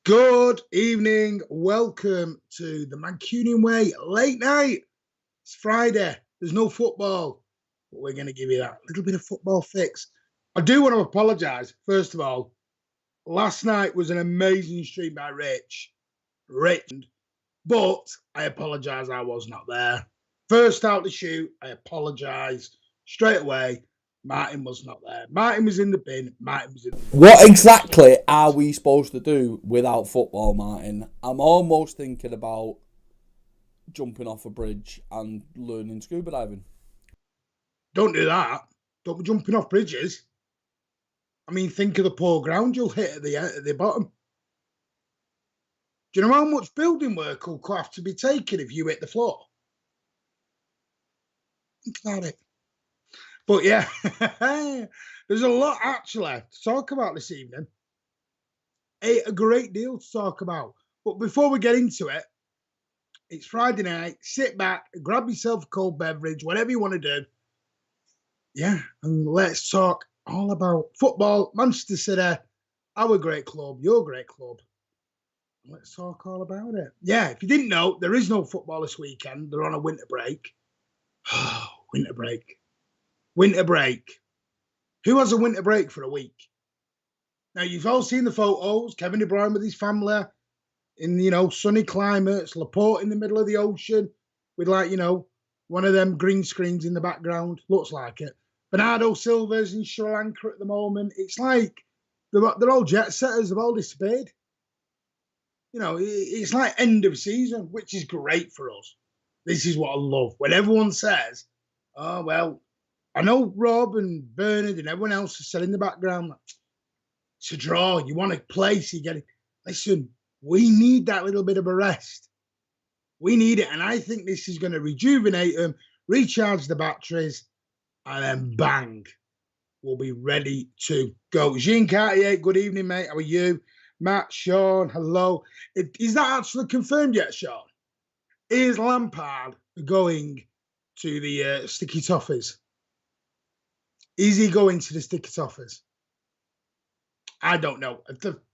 Good evening. Welcome to the Mancunian Way late night. It's Friday. There's no football, but we're going to give you that little bit of football fix. I do want to apologise. First of all, last night was an amazing stream by Rich, but I apologise I was not there. First out the shoot, I apologise straight away. Martin was not there. Martin was in the bin. What exactly are we supposed to do without football, Martin? I'm almost thinking about jumping off a bridge and learning scuba diving. Don't do that. Don't be jumping off bridges. I mean, think of the poor ground you'll hit at the bottom. Do you know how much building work will have to be taken if you hit the floor? Think about it. But yeah, there's a lot actually to talk about this evening. A great deal to talk about. But before we get into it, it's Friday night. Sit back, grab yourself a cold beverage, whatever you want to do. Yeah, and let's talk all about football, Manchester City, our great club, your great club. Let's talk all about it. Yeah, if you didn't know, there is no football this weekend. They're on a winter break. Winter break. Winter break. Who has a winter break for a week? Now, you've all seen the photos. Kevin De Bruyne with his family in, sunny climates. Laporte in the middle of the ocean with, one of them green screens in the background. Looks like it. Bernardo Silva's in Sri Lanka at the moment. It's like they're all jet setters. They've all disappeared. It's like end of season, which is great for us. This is what I love. When everyone says, oh, well, I know Rob and Bernard and everyone else is said in the background, it's a draw. You want to play, so you get it. Listen, we need that little bit of a rest. We need it. And I think this is going to rejuvenate them, recharge the batteries, and then bang, we'll be ready to go. Jean Cartier, good evening, mate. How are you? Matt, Sean, hello. Is that actually confirmed yet, Sean? Is Lampard going to the Sticky Toffees? Is he going to the Sticky Toffees? I don't know.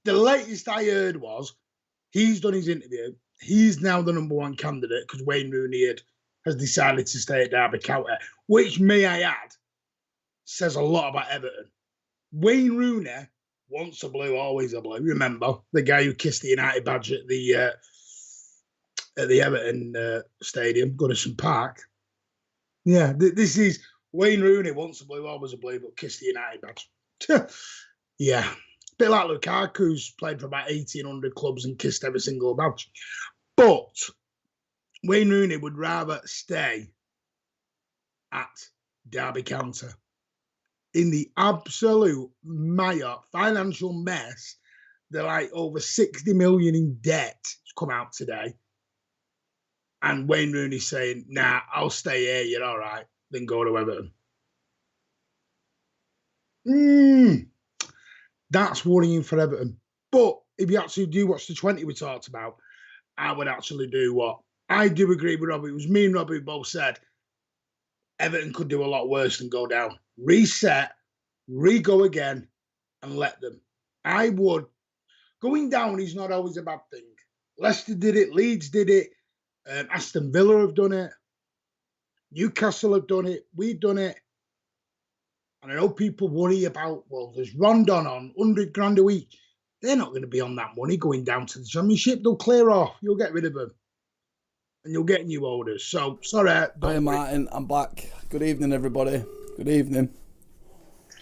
The latest I heard was he's done his interview. He's now the number one candidate because Wayne Rooney has decided to stay at Derby County, which, may I add, says a lot about Everton. Wayne Rooney, once a blue, always a blue. Remember the guy who kissed the United badge at the Everton stadium, Goodison Park. Yeah, this is Wayne Rooney, once a blue, always a blue, but kissed the United badge. Yeah, a bit like Lukaku, who's played for about 1,800 clubs and kissed every single badge. But Wayne Rooney would rather stay at Derby County in the absolute mire financial mess. They're like over 60 million in debt. It's come out today. And Wayne Rooney saying, nah, I'll stay here. You're all right. Then go to Everton. That's worrying for Everton. But if you actually do watch the 20 we talked about, I would actually do what? I do agree with Robbie. It was me and Robbie who both said Everton could do a lot worse than go down. Reset, re-go again, and let them. I would. Going down is not always a bad thing. Leicester did it. Leeds did it. Aston Villa have done it. Newcastle have done it. We've done it. And I know people worry about, well, there's Rondon on 100 grand a week. They're not going to be on that money going down to the Championship. They'll clear off. You'll get rid of them. And you'll get new orders. So, sorry. Hi, Martin. I'm back. Good evening, everybody. Good evening.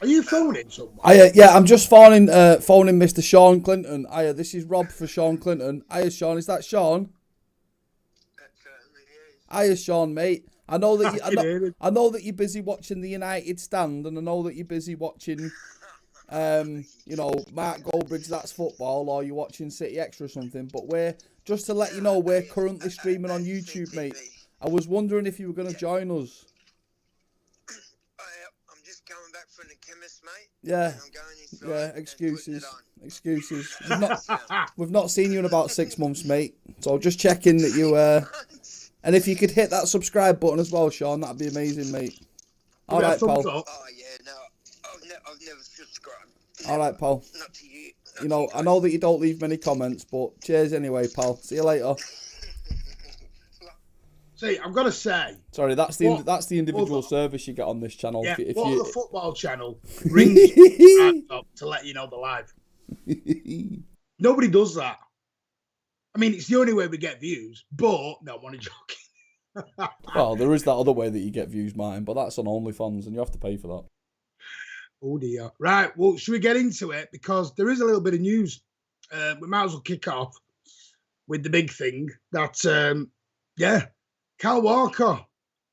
Are you phoning someone? Yeah, I'm just phoning Mr. Sean Clinton. This is Rob for Sean Clinton. Hiya, Sean. Is that Sean? That certainly is. Hiya, Sean, mate. I know that you're busy watching the United stand, and I know that you're busy watching, Mark Goldbridge, That's Football, or you're watching City Extra or something. But just to let you know, we're currently streaming on YouTube, mate. I was wondering if you were going to join us. I'm just coming back from the chemist, mate. Yeah. I'm going inside. Excuses. We've not seen you in about 6 months, mate. So just checking that you and if you could hit that subscribe button as well, Sean, that'd be amazing, mate. All right, Paul. Oh yeah, no, I've never subscribed. All right, Paul. Not to you. you know, I know that you don't leave many comments, but cheers anyway, pal. See you later. See, I've got to say. Sorry, that's the individual service you get on this channel. Yeah, if what you... the football channel rings you up to let you know they're live. Nobody does that. I mean, it's the only way we get views, but no, I'm only joking. Well, there is that other way that you get views, Martin, but that's on OnlyFans, and you have to pay for that. Oh dear. Right, well, should we get into it? Because there is a little bit of news. We might as well kick off with the big thing that, Kyle Walker,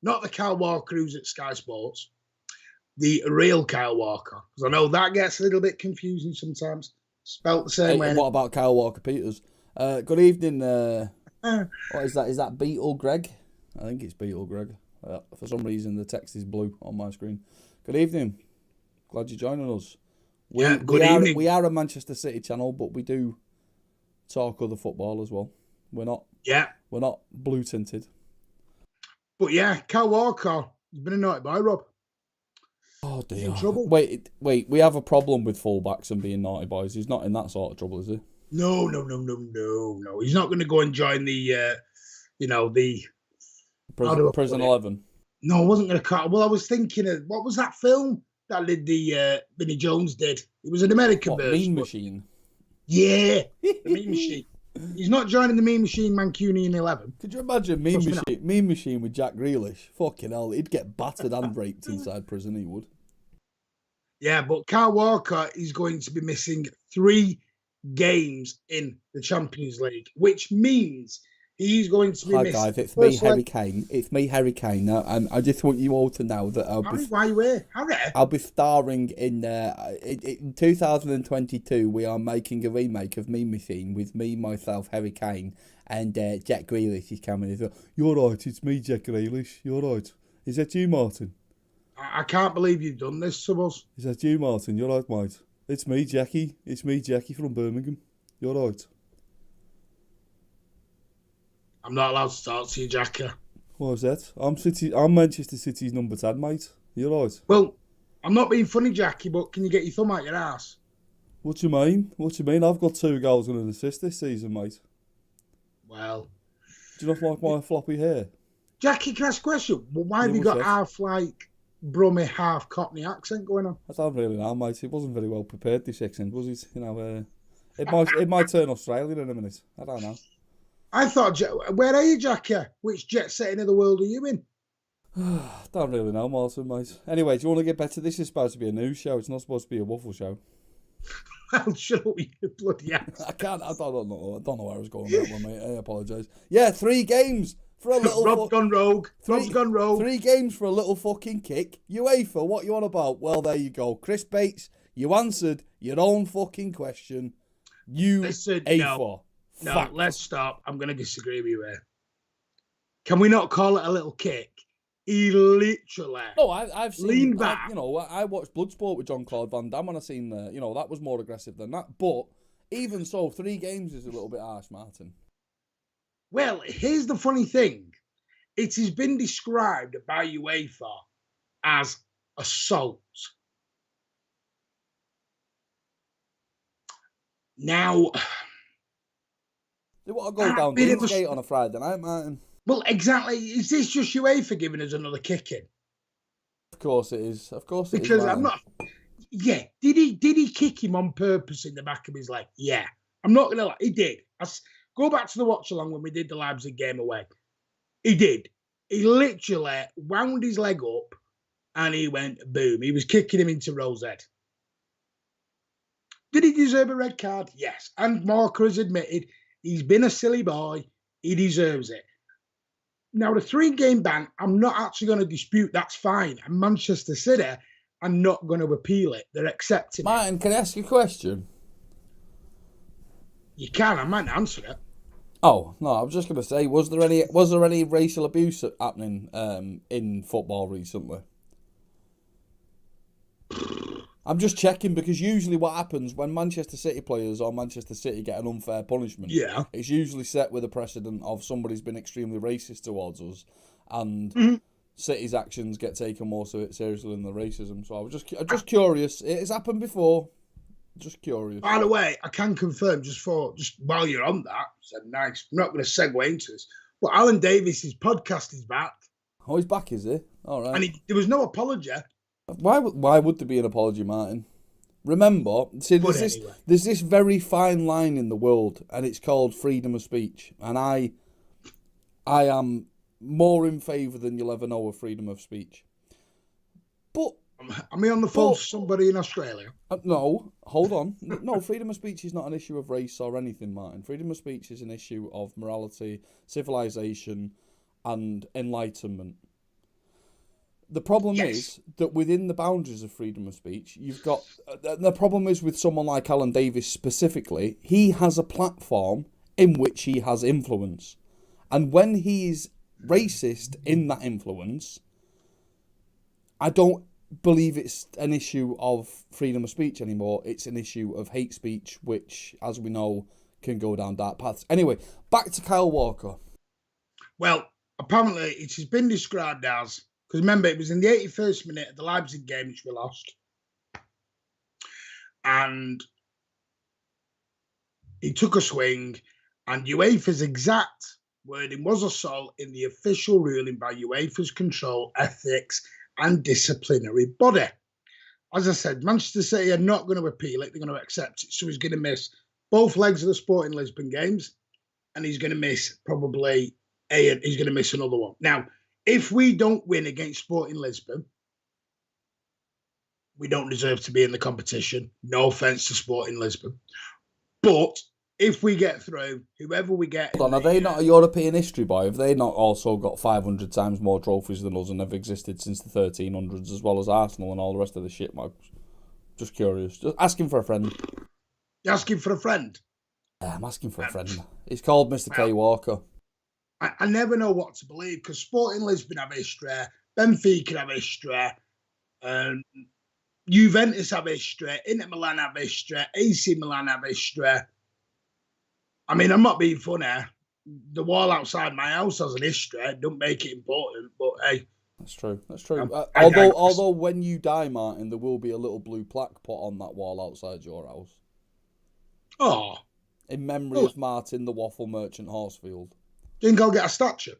not the Kyle Walker who's at Sky Sports, the real Kyle Walker. Because I know that gets a little bit confusing sometimes. Spelt the same way. What about Kyle Walker-Peters? Good evening. What is that? Is that Beetle Greg? I think it's Beetle Greg. For some reason, the text is blue on my screen. Good evening. Glad you're joining us. Good evening. We are a Manchester City channel, but we do talk other football as well. We're not blue tinted. But yeah, Kyle Walker has been a naughty boy, Rob. Oh dear. He's in trouble. Wait. We have a problem with fullbacks and being naughty boys. He's not in that sort of trouble, is he? No. He's not going to go and join the, Prison 11. No, I wasn't going to cut. Well, I was thinking of, what was that film that Vinnie Jones did? It was an American version. Mean Machine. Yeah, the Mean Machine. He's not joining the Mean Machine Mancunian 11. Could you imagine Mean Machine with Jack Grealish? Fucking hell, he'd get battered and raped inside prison, he would. Yeah, but Kyle Walker is going to be missing 3 games in the Champions League, which means he's going to be missing. Hi guys, it's me, Harry Kane. It's me, Harry Kane. Now, I just want you all to know that why are you here? Harry? I'll be starring in 2022. We are making a remake of Mean Machine with me, myself, Harry Kane, and Jack Grealish is coming as well. You're right, it's me, Jack Grealish. You're right. Is that you, Martin? I can't believe you've done this to us. Is that you, Martin? You're right, mate. It's me, Jackie. It's me, Jackie from Birmingham. You're right. I'm not allowed to talk to you, Jackie. What was that? I'm Manchester City's number 10, mate. You're right. Well, I'm not being funny, Jackie, but can you get your thumb out your ass? What you mean? I've got 2 goals and an assist this season, mate. Well... Do you not like my floppy hair? Jackie, can I ask a question? Well, why have you got half, Brummie, half Cockney accent going on? I don't really know, mate. It wasn't very well prepared, this accent, was it? You know, it might turn Australian in a minute. I don't know. I thought, where are you, Jackie? Which jet setting of the world are you in? Don't really know, Martin, mate. Anyway, do you want to get better? This is supposed to be a news show. It's not supposed to be a waffle show. Well, shut up, you bloody ass. I don't know where I was going with that one, mate. I apologise. Yeah, 3 games for a little... Rob's gone rogue. 3 games for a little fucking kick. UEFA, what you on about? Well, there you go. Chris Bates, you answered your own fucking question. Listen, no, let's stop. I'm going to disagree with you here. Can we not call it a little kick? He literally... Oh, I've seen... leaned back. I watched Bloodsport with Jean-Claude Van Damme and I seen that was more aggressive than that. But even so, 3 games is a little bit harsh, Martin. Well, here's the funny thing. It has been described by UEFA as assault. Now... They want to go down Deansgate on a Friday night, Martin. Well, exactly. Is this just UEFA giving us another kick in? Of course it is. Because I'm not... Yeah. Did he kick him on purpose in the back of his leg? Yeah. I'm not going to lie. He did. Go back to the watch-along when we did the Leipzig game away. He did. He literally wound his leg up and he went boom. He was kicking him into Rose Head. Did he deserve a red card? Yes. And Marker has admitted he's been a silly boy. He deserves it. Now, the 3-game ban, I'm not actually going to dispute. That's fine. And Manchester City are not going to appeal it. They're accepting Martin, can I ask you a question? You can. I might answer it. Oh, no, I was just going to say, was there any racial abuse happening in football recently? I'm just checking because usually what happens when Manchester City players or Manchester City get an unfair punishment, it's usually set with a precedent of somebody's been extremely racist towards us, and City's actions get taken more seriously than the racism. So I was just curious. It has happened before. Just curious. By the way, I can confirm just while you're on that, said nice. I'm not going to segue into this, but Alan Davis's podcast is back. Oh, he's back, is he? All right. And there was no apology. Why would there be an apology, Martin? Remember, see, there's this very fine line in the world, and it's called freedom of speech. And I am more in favour than you'll ever know of freedom of speech. But am I on the phone to somebody in Australia? No, hold on. No, freedom of speech is not an issue of race or anything, Martin. Freedom of speech is an issue of morality, civilization, and enlightenment. The problem is that within the boundaries of freedom of speech, you've got... The problem is with someone like Alan Davis specifically, he has a platform in which he has influence. And when he's racist in that influence, I don't believe it's an issue of freedom of speech anymore. It's an issue of hate speech, which, as we know, can go down dark paths. Anyway, back to Kyle Walker. Well, apparently it has been described as... Because remember, it was in the 81st minute of the Leipzig game, which we lost. And he took a swing, and UEFA's exact wording was assault in the official ruling by UEFA's control, ethics, and disciplinary body. As I said, Manchester City are not going to appeal it. They're going to accept it. So he's going to miss both legs of the Sporting Lisbon games, and he's going to miss he's going to miss another one. Now, if we don't win against Sporting Lisbon, we don't deserve to be in the competition. No offence to Sporting Lisbon. But if we get through, whoever we get... Hold on, are they not a European history boy? Have they not also got 500 times more trophies than us and have existed since the 1300s, as well as Arsenal and all the rest of the shit, mugs? Just curious. Just asking for a friend. You're asking for a friend? Yeah, I'm asking for a friend. It's called Mr. K. Walker. I never know what to believe, because Sporting Lisbon have history, Benfica have history, Juventus have history, Inter Milan have history, AC Milan have history. I mean, I'm not being funny. The wall outside my house has an history. Don't make it important, but hey. That's true. Although when you die, Martin, there will be a little blue plaque put on that wall outside your house. Oh. In memory of Martin, the waffle merchant Horsfield. Think I'll get a statue?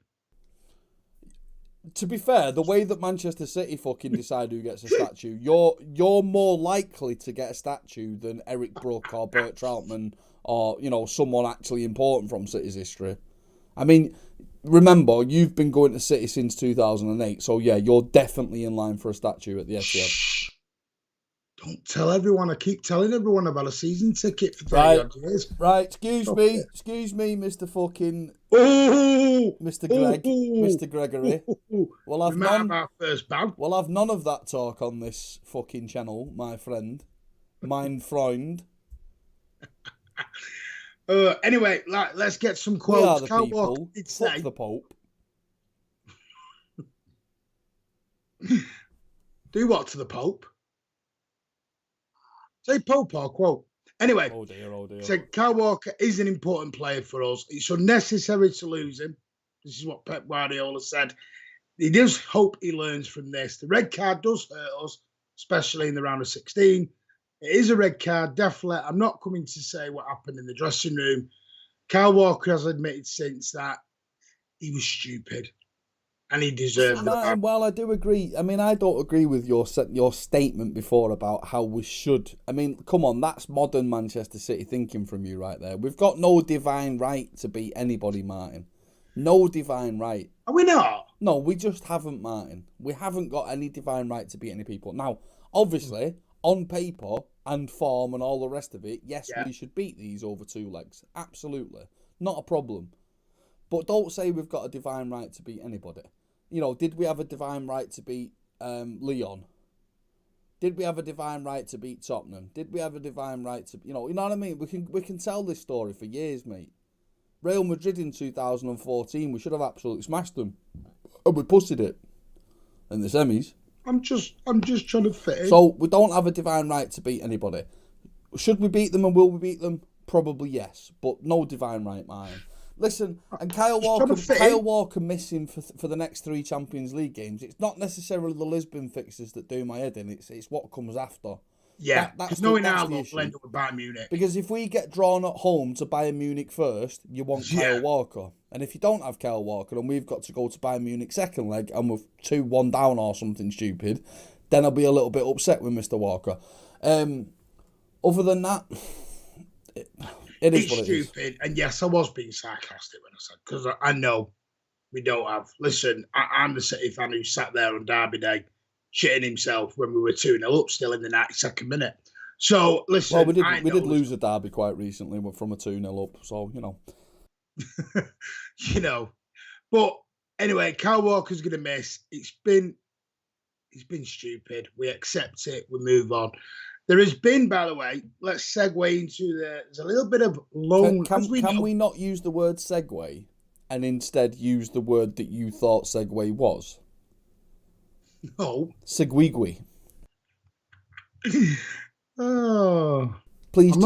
To be fair, the way that Manchester City fucking decide who gets a statue, you're more likely to get a statue than Eric Brook or Bert Troutman or, someone actually important from City's history. I mean, remember, you've been going to City since 2008, so yeah, you're definitely in line for a statue at the Etihad. Don't tell everyone. I keep telling everyone about a season ticket for 30 odd years. Right, excuse me, Mr. fucking... Mr. Gregory. We'll have none of that talk on this fucking channel, my friend. Mein Freund. Anyway, let's get some quotes. We are the people. Fuck the Pope. Do what to the Pope? Say Pope or quote. Anyway, oh dear. So Kyle Walker is an important player for us. It's unnecessary to lose him. This is what Pep Guardiola said. He does hope he learns from this. The red card does hurt us, especially in the round of 16. It is a red card, definitely. I'm not coming to say what happened in the dressing room. Kyle Walker has admitted since that he was stupid. And he deserved it. Well, I do agree. I mean, I don't agree with your statement before about how we should. I mean, come on, that's modern Manchester City thinking from you right there. We've got no divine right to beat anybody, Martin. No divine right. Are we not? No, we just haven't, Martin. We haven't got any divine right to beat any people. Now, obviously, on paper and form and all the rest of it, yes, we should beat these over two legs. Absolutely. Not a problem. But don't say we've got a divine right to beat anybody. Did we have a divine right to beat Lyon? Did we have a divine right to beat Tottenham? Did we have a divine right to, you know what I mean? We can tell this story for years, mate. Real Madrid in 2014, we should have absolutely smashed them, and we pussied it in the semis. I'm just trying to fit in. So we don't have a divine right to beat anybody. Should we beat them and will we beat them? Probably yes, but no divine right, mine. Listen, and Kyle Walker missing for the next 3 Champions League games. It's not necessarily the Lisbon fixes that do my head in. It's what comes after. Yeah, because knowing our luck, we'll end up with Bayern Munich. Because if we get drawn at home to Bayern Munich first, you want Kyle Walker. And if you don't have Kyle Walker and we've got to go to Bayern Munich second leg and we're 2-1 down or something stupid, then I'll be a little bit upset with Mr. Walker. Other than that, it is what it is. It's stupid. And yes, I was being sarcastic when I said, because I know we don't have... Listen, I'm the City fan who sat there on Derby Day shitting himself when we were 2-0 up still in the 92nd minute. So, listen... Well, we did lose a derby quite recently from a 2-0 up, so, you know. You know. But, anyway, Kyle Walker's going to miss. It's been stupid. We accept it. We move on. There has been, by the way, let's segue into there's a little bit of loan... Can we not use the word segue and instead use the word that you thought segue was? No. Seguigui. Oh. Please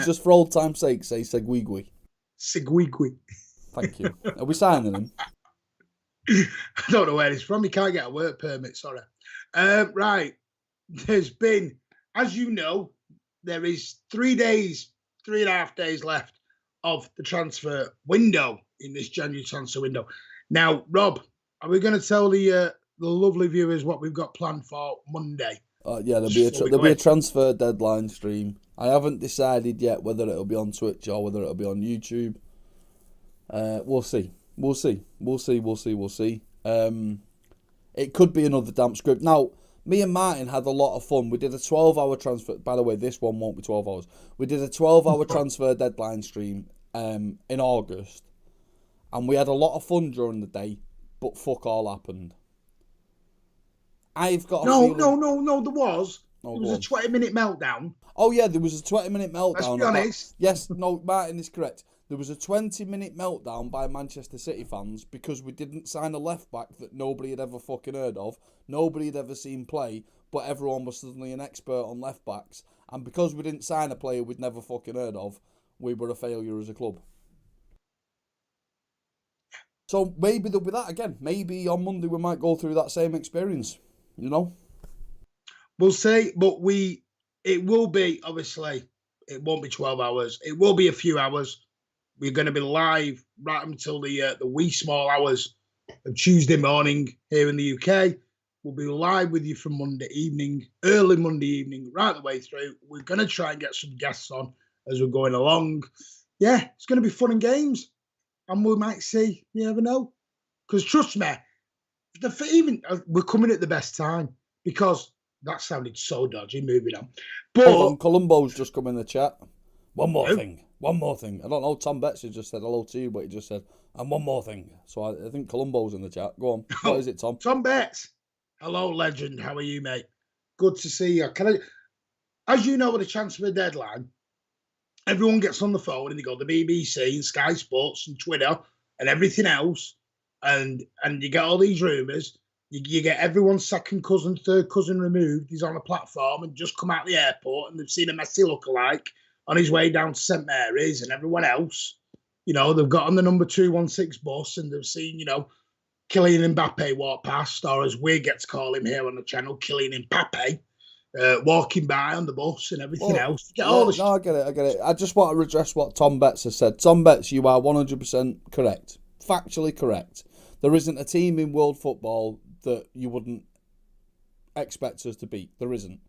just for old time's sake, say Seguigui. Seguigui. Thank you. Are we signing him? I don't know where he's from. He can't get a work permit, sorry. Right. There's been, as you know, there is 3.5 days left of the transfer window in this January transfer window. Now, Rob, are we going to tell the lovely viewers what we've got planned for Monday? Yeah, there'll be a transfer deadline stream. I haven't decided yet whether it'll be on Twitch or whether it'll be on YouTube. We'll see. It could be another damp script. Now, me and Martin had a lot of fun. We did a 12-hour transfer. By the way, this one won't be 12 hours. We did a 12-hour transfer deadline stream in August. And we had a lot of fun during the day, but fuck all happened. I've got a feeling... No, there was. There was a 20-minute meltdown. Oh, yeah, there was a 20-minute meltdown. Let's be honest. Yes, no, Martin is correct. There was a 20-minute meltdown by Manchester City fans because we didn't sign a left-back that nobody had ever fucking heard of, nobody had ever seen play, but everyone was suddenly an expert on left-backs. And because we didn't sign a player we'd never fucking heard of, we were a failure as a club. So maybe there'll be that again. Maybe on Monday we might go through that same experience, you know? We'll see, but it will be, obviously, it won't be 12 hours. It will be a few hours. We're going to be live right until the wee small hours of Tuesday morning here in the UK. We'll be live with you from Monday evening, early Monday evening, right the way through. We're going to try and get some guests on as we're going along. Yeah, it's going to be fun and games. And we might see, you never know. Because trust me, we're coming at the best time. Because that sounded so dodgy, moving on. But hold on, Columbo's just come in the chat. One more thing. I don't know, Tom Betts has just said hello to you, but he just said, and one more thing. So I think Columbo's in the chat. Go on. What is it, Tom? Tom Betts. Hello, legend. How are you, mate? Good to see you. As you know, with the transfer deadline, everyone gets on the phone and they go to the BBC and Sky Sports and Twitter and everything else. And you get all these rumours. You get everyone's second cousin, third cousin removed. He's on a platform and just come out of the airport and they've seen a Messi lookalike on his way down to St Mary's and everyone else. You know, they've got on the number 216 bus and they've seen, you know, Kylian Mbappe walk past, or as we get to call him here on the channel, Kylian Mbappe, walking by on the bus and everything else. I get it. I just want to redress what Tom Betts has said. Tom Betts, you are 100% correct. Factually correct. There isn't a team in world football that you wouldn't expect us to beat. There isn't.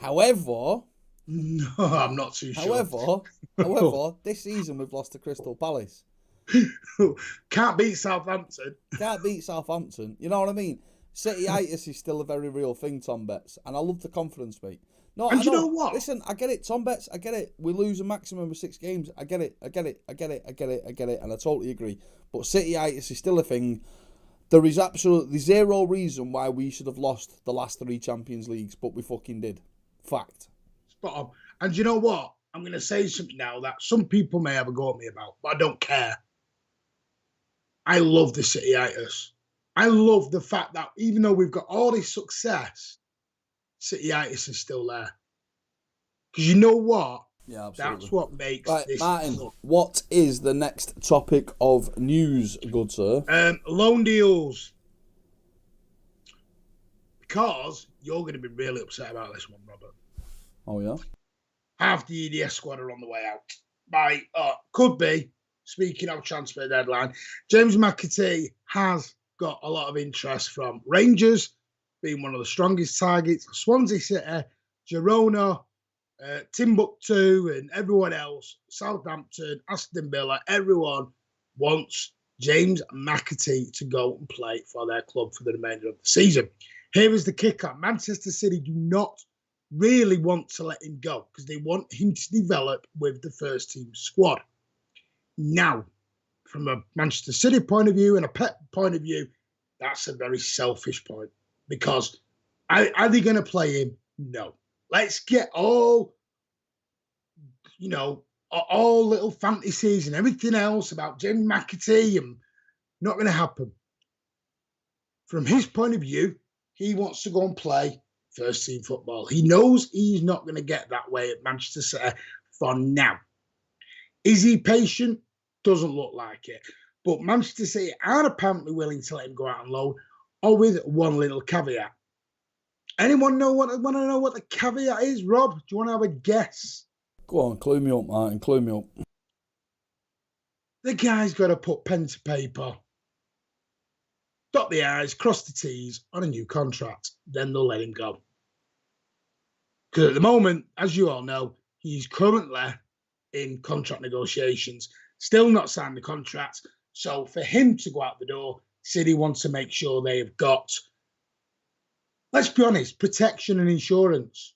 However... No, I'm not too sure. However, this season we've lost to Crystal Palace. Can't beat Southampton. You know what I mean? City-itis is still a very real thing, Tom Betts. And I love the confidence, mate. No, and you know what? Listen, I get it, Tom Betts. I get it. We lose a maximum of 6 games. I get it. And I totally agree. But City-itis is still a thing. There is absolutely zero reason why we should have lost the last 3 Champions Leagues, but we fucking did. Fact. Spot on. And you know what? I'm going to say something now that some people may have a go at me about, but I don't care. I love the City-itis. I love the fact that even though we've got all this success, City-itis is still there. Because you know what? Yeah, absolutely. That's what makes this... Martin, what is the next topic of news, good sir? Loan deals. Because you're going to be really upset about this one, Robert. Oh, yeah? Half the EDS squad are on the way out. Could be, speaking of transfer deadline, James McAtee has got a lot of interest from Rangers, being one of the strongest targets, Swansea City, Girona, Timbuktu, and everyone else, Southampton, Aston Villa, everyone wants James McAtee to go and play for their club for the remainder of the season. Here is the kicker. Manchester City do not really want to let him go because they want him to develop with the first team squad. Now, from a Manchester City point of view and a Pep point of view, that's a very selfish point because are they going to play him? No. Let's get all little fantasies and everything else about James McAtee and not going to happen. From his point of view, he wants to go and play first team football. He knows he's not going to get that way at Manchester City for now. Is he patient? Doesn't look like it. But Manchester City are apparently willing to let him go out on loan, or with one little caveat. Anyone want to know what the caveat is, Rob? Do you want to have a guess? Go on, clue me up, Martin. Clue me up. The guy's got to put pen to paper, dot the I's, cross the T's on a new contract. Then they'll let him go. Because at the moment, as you all know, he's currently in contract negotiations, still not signed the contract. So for him to go out the door, City wants to make sure they have got, let's be honest, protection and insurance.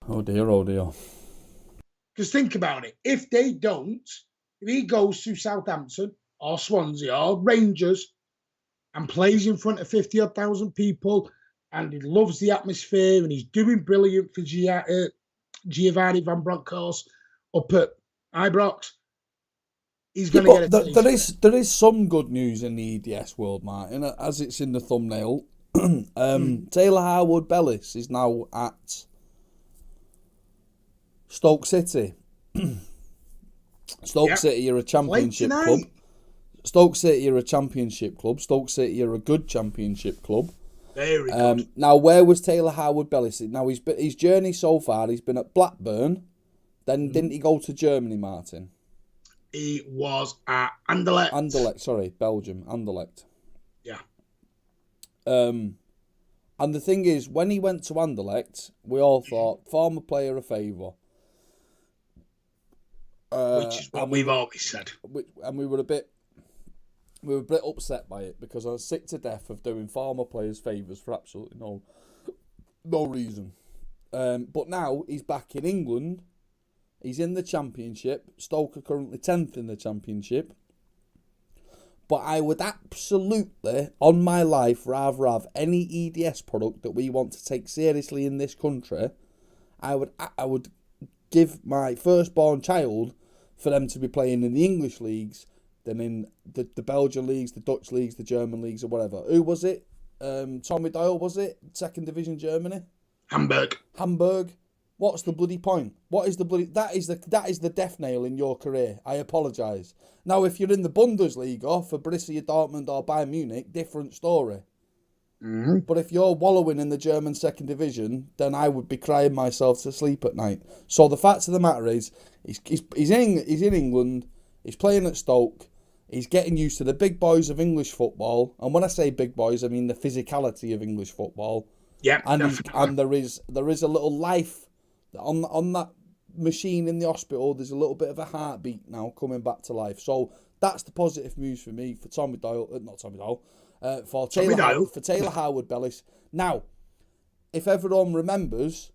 Oh dear, oh dear. Because think about it. If they don't, if he goes to Southampton or Swansea or Rangers and plays in front of 50,000 people and he loves the atmosphere and he's doing brilliant for Giovanni Van Bronckhorst up at Ibrox, he's going to get a taste. There is some good news in the EDS world, Martin, as it's in the thumbnail. Taylor Harwood-Bellis is now at Stoke City. Stoke City are a championship club. Stoke City are a championship club. Stoke City are a good championship club. Very good. Now, where was Taylor Harwood-Bellis? Now, his journey so far, he's been at Blackburn. Then didn't he go to Germany, Martin? He was at Anderlecht. Belgium. Anderlecht. Yeah. And the thing is, when he went to Anderlecht, we all thought, former player a favour. Which is what we've always said. And we were a bit upset by it because I was sick to death of doing former players favours for absolutely no reason. But now he's back in England. He's in the Championship. Stoke are currently 10th in the Championship. But I would absolutely, on my life, rather have any EDS product that we want to take seriously in this country. I would give my firstborn child for them to be playing in the English leagues than in the Belgian leagues, the Dutch leagues, the German leagues, or whatever. Who was it? Tommy Doyle, was it? Second Division Germany? Hamburg. What's the bloody point? What is the bloody... That is the death nail in your career. I apologise. Now, if you're in the Bundesliga for Borussia Dortmund or Bayern Munich, different story. Mm-hmm. But if you're wallowing in the German second division, then I would be crying myself to sleep at night. So the fact of the matter is, he's in England, he's playing at Stoke, he's getting used to the big boys of English football. And when I say big boys, I mean the physicality of English football. Yeah, and there is a little life on that machine in the hospital. There's a little bit of a heartbeat now coming back to life. So that's the positive news for me for Tommy Doyle, for Taylor Harwood-Bellis. Now, if everyone remembers,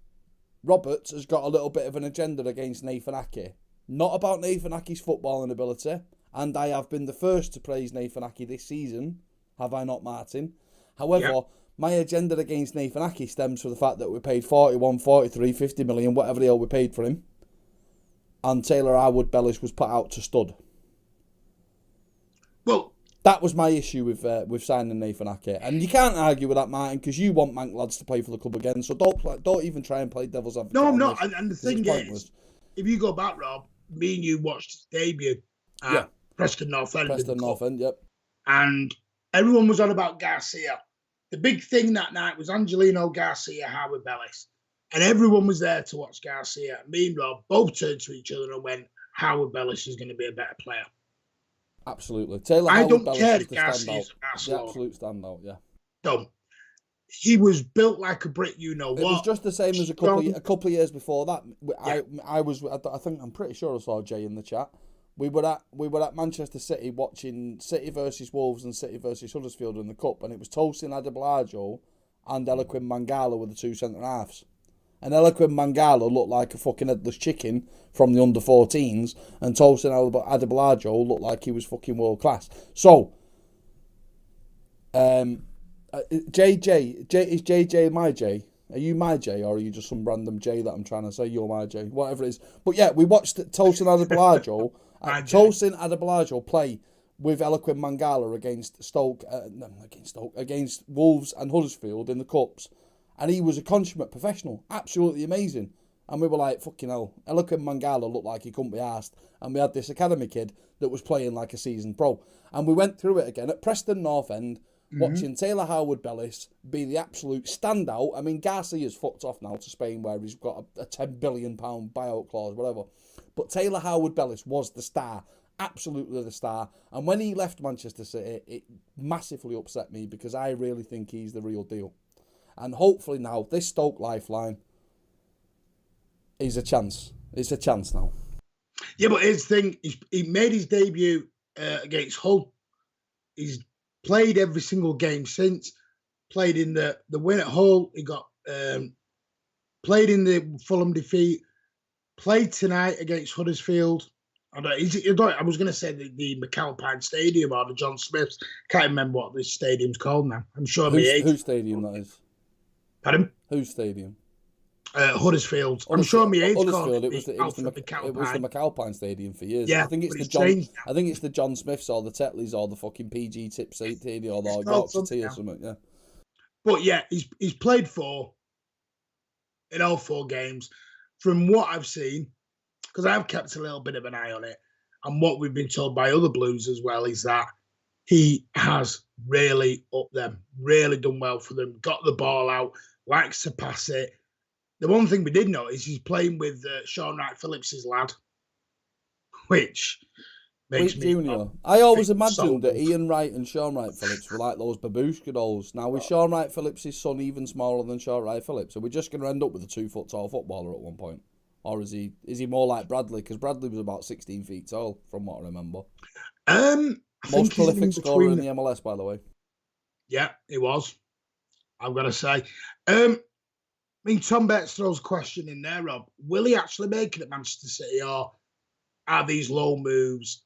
Roberts has got a little bit of an agenda against Nathan Ake. Not about Nathan Ake's footballing ability, and I have been the first to praise Nathan Ake this season, have I not, Martin? However, my agenda against Nathan Ake stems from the fact that we paid 41, 43, 50 million, whatever the hell we paid for him, and Taylor Harwood-Bellis was put out to stud. Well, that was my issue with signing Nathan Ake, and you can't argue with that, Martin, because you want Manc lads to play for the club again. So don't even try and play devil's advocate. No, I'm not. And the thing is, if you go back, Rob, me and you watched his debut at Preston North End. Yep. And everyone was on about Garcia. The big thing that night was Angelino Garcia, Harwood-Bellis. And everyone was there to watch Garcia. Me and Rob both turned to each other and went, Howard Bellis is going to be a better player. Absolutely. Taylor I Howard don't Bellis care is if the Garcia's standout. The absolute standout, yeah. Don't. He was built like a brick, you know what? It was just the same as a couple of years before that. I'm pretty sure I saw Jay in the chat. We were at Manchester City watching City versus Wolves and City versus Huddersfield in the Cup, and it was Tosin Adebayo and Eloquim Mangala were the two centre halves. And Eloquim Mangala looked like a fucking headless chicken from the under-14s, and Tosin Adebayo looked like he was fucking world class. So, JJ, is JJ my J? Are you my J, or are you just some random J that I'm trying to say you're my J? Whatever it is. But yeah, we watched Tosin Adebayo play with Eloquim Mangala against Wolves and Huddersfield in the Cups, and he was a consummate professional, absolutely amazing. And we were like, fucking hell, Eloquim Mangala looked like he couldn't be arsed, and we had this academy kid that was playing like a seasoned pro. And we went through it again at Preston North End, watching Taylor Howard Bellis be the absolute standout. I mean, Garcia's fucked off now to Spain where he's got a £10 billion buyout clause, whatever. But Taylor Howard Bellis was the star, absolutely the star. And when he left Manchester City, it massively upset me because I really think he's the real deal. And hopefully now, this Stoke lifeline is a chance. It's a chance now. Yeah, but his thing, he made his debut against Hull. He's played every single game since. Played in the win at Hull. He got played in the Fulham defeat. Played tonight against Huddersfield. I was going to say the McAlpine Stadium or the John Smiths. Can't remember what this stadium's called now. I'm sure whose stadium that is. Pardon? Whose stadium? Huddersfield. I'm sure my age called it was the McAlpine Stadium for years. Yeah, I think it's the John Smiths or the Tetleys or the fucking PG Tip Stadium or the Yorkshire Tea or something. Yeah. But yeah, he's played in all 4 games. From what I've seen, because I've kept a little bit of an eye on it, and what we've been told by other Blues as well is that he has really upped them, really done well for them, got the ball out, likes to pass it. The one thing we did notice, he's playing with Sean Wright Phillips' lad, which makes me... Junior. I always imagined that Ian Wright and Sean Wright Phillips were like those babushka dolls. Now, is Sean Wright Phillips' son even smaller than Sean Wright Phillips? Are we just going to end up with a 2-foot-tall footballer at one point? Or is he more like Bradley? Because Bradley was about 16 feet tall, from what I remember. Most prolific scorer in the MLS, by the way. Yeah, he was. I've got to say. I mean, Tom Betts throws a question in there, Rob. Will he actually make it at Manchester City, or are these low moves?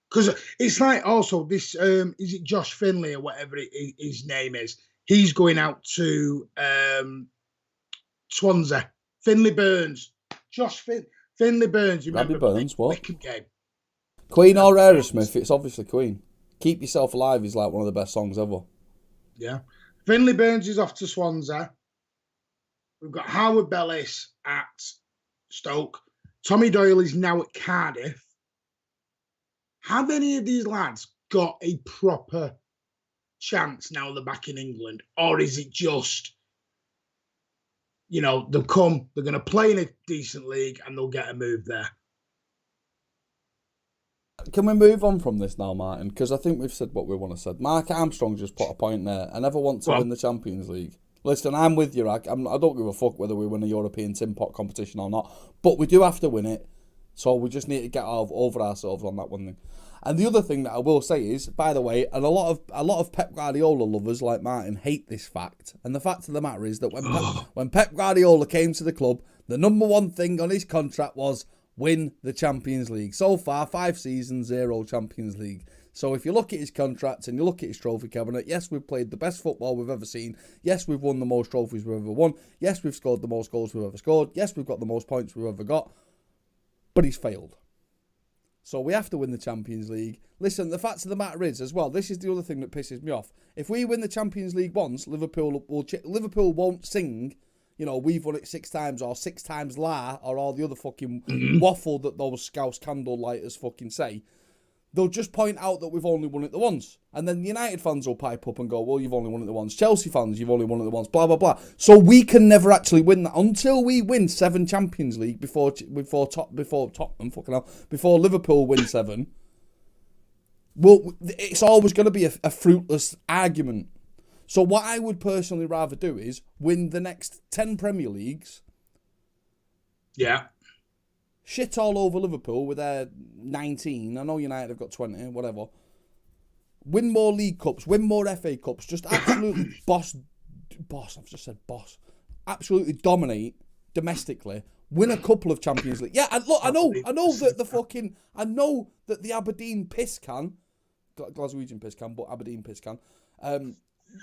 Because it's like also this, is it Josh Finley or whatever his name is? He's going out to Swansea. Finley Burns. Finley Burns. You remember Burns, what? Game. Queen or Aerosmith? It's obviously Queen. Keep Yourself Alive is like one of the best songs ever. Yeah. Finley Burns is off to Swansea. We've got Howard Bellis at Stoke. Tommy Doyle is now at Cardiff. Have any of these lads got a proper chance now they're back in England? Or is it just, they'll come, they're going to play in a decent league and they'll get a move there? Can we move on from this now, Martin? Because I think we've said what we want to say. Mark Armstrong just put a point there. I never want to win the Champions League. Listen, I'm with you, Rag. I don't give a fuck whether we win a European Tin Pot competition or not. But we do have to win it. So we just need to get over ourselves on that one thing. And the other thing that I will say is, by the way, and a lot of Pep Guardiola lovers like Martin hate this fact. And the fact of the matter is that when Pep Guardiola came to the club, the number one thing on his contract was win the Champions League. So far, 5 seasons, 0 Champions League. So if you look at his contract and you look at his trophy cabinet, yes, we've played the best football we've ever seen. Yes, we've won the most trophies we've ever won. Yes, we've scored the most goals we've ever scored. Yes, we've got the most points we've ever got. But he's failed. So we have to win the Champions League. Listen, the fact of the matter is, as well, this is the other thing that pisses me off. If we win the Champions League once, Liverpool won't sing, we've won it 6 times or 6 times la, or all the other fucking waffle that those Scouse candle lighters fucking say. They'll just point out that we've only won it the once. And then United fans will pipe up and go, well, you've only won it the once. Chelsea fans, you've only won it the once, blah, blah, blah. So we can never actually win that until we win 7 Champions League before Liverpool win 7. Well, it's always going to be a fruitless argument. So what I would personally rather do is win the next 10 Premier Leagues. Yeah. Shit all over Liverpool with their 19. I know United have got 20, whatever. Win more League Cups, win more FA Cups. Just absolutely boss. I've just said boss. Absolutely dominate domestically. Win a couple of Champions League. Yeah, and look, I know that the Aberdeen piss can, Glaswegian piss can, but Aberdeen piss can,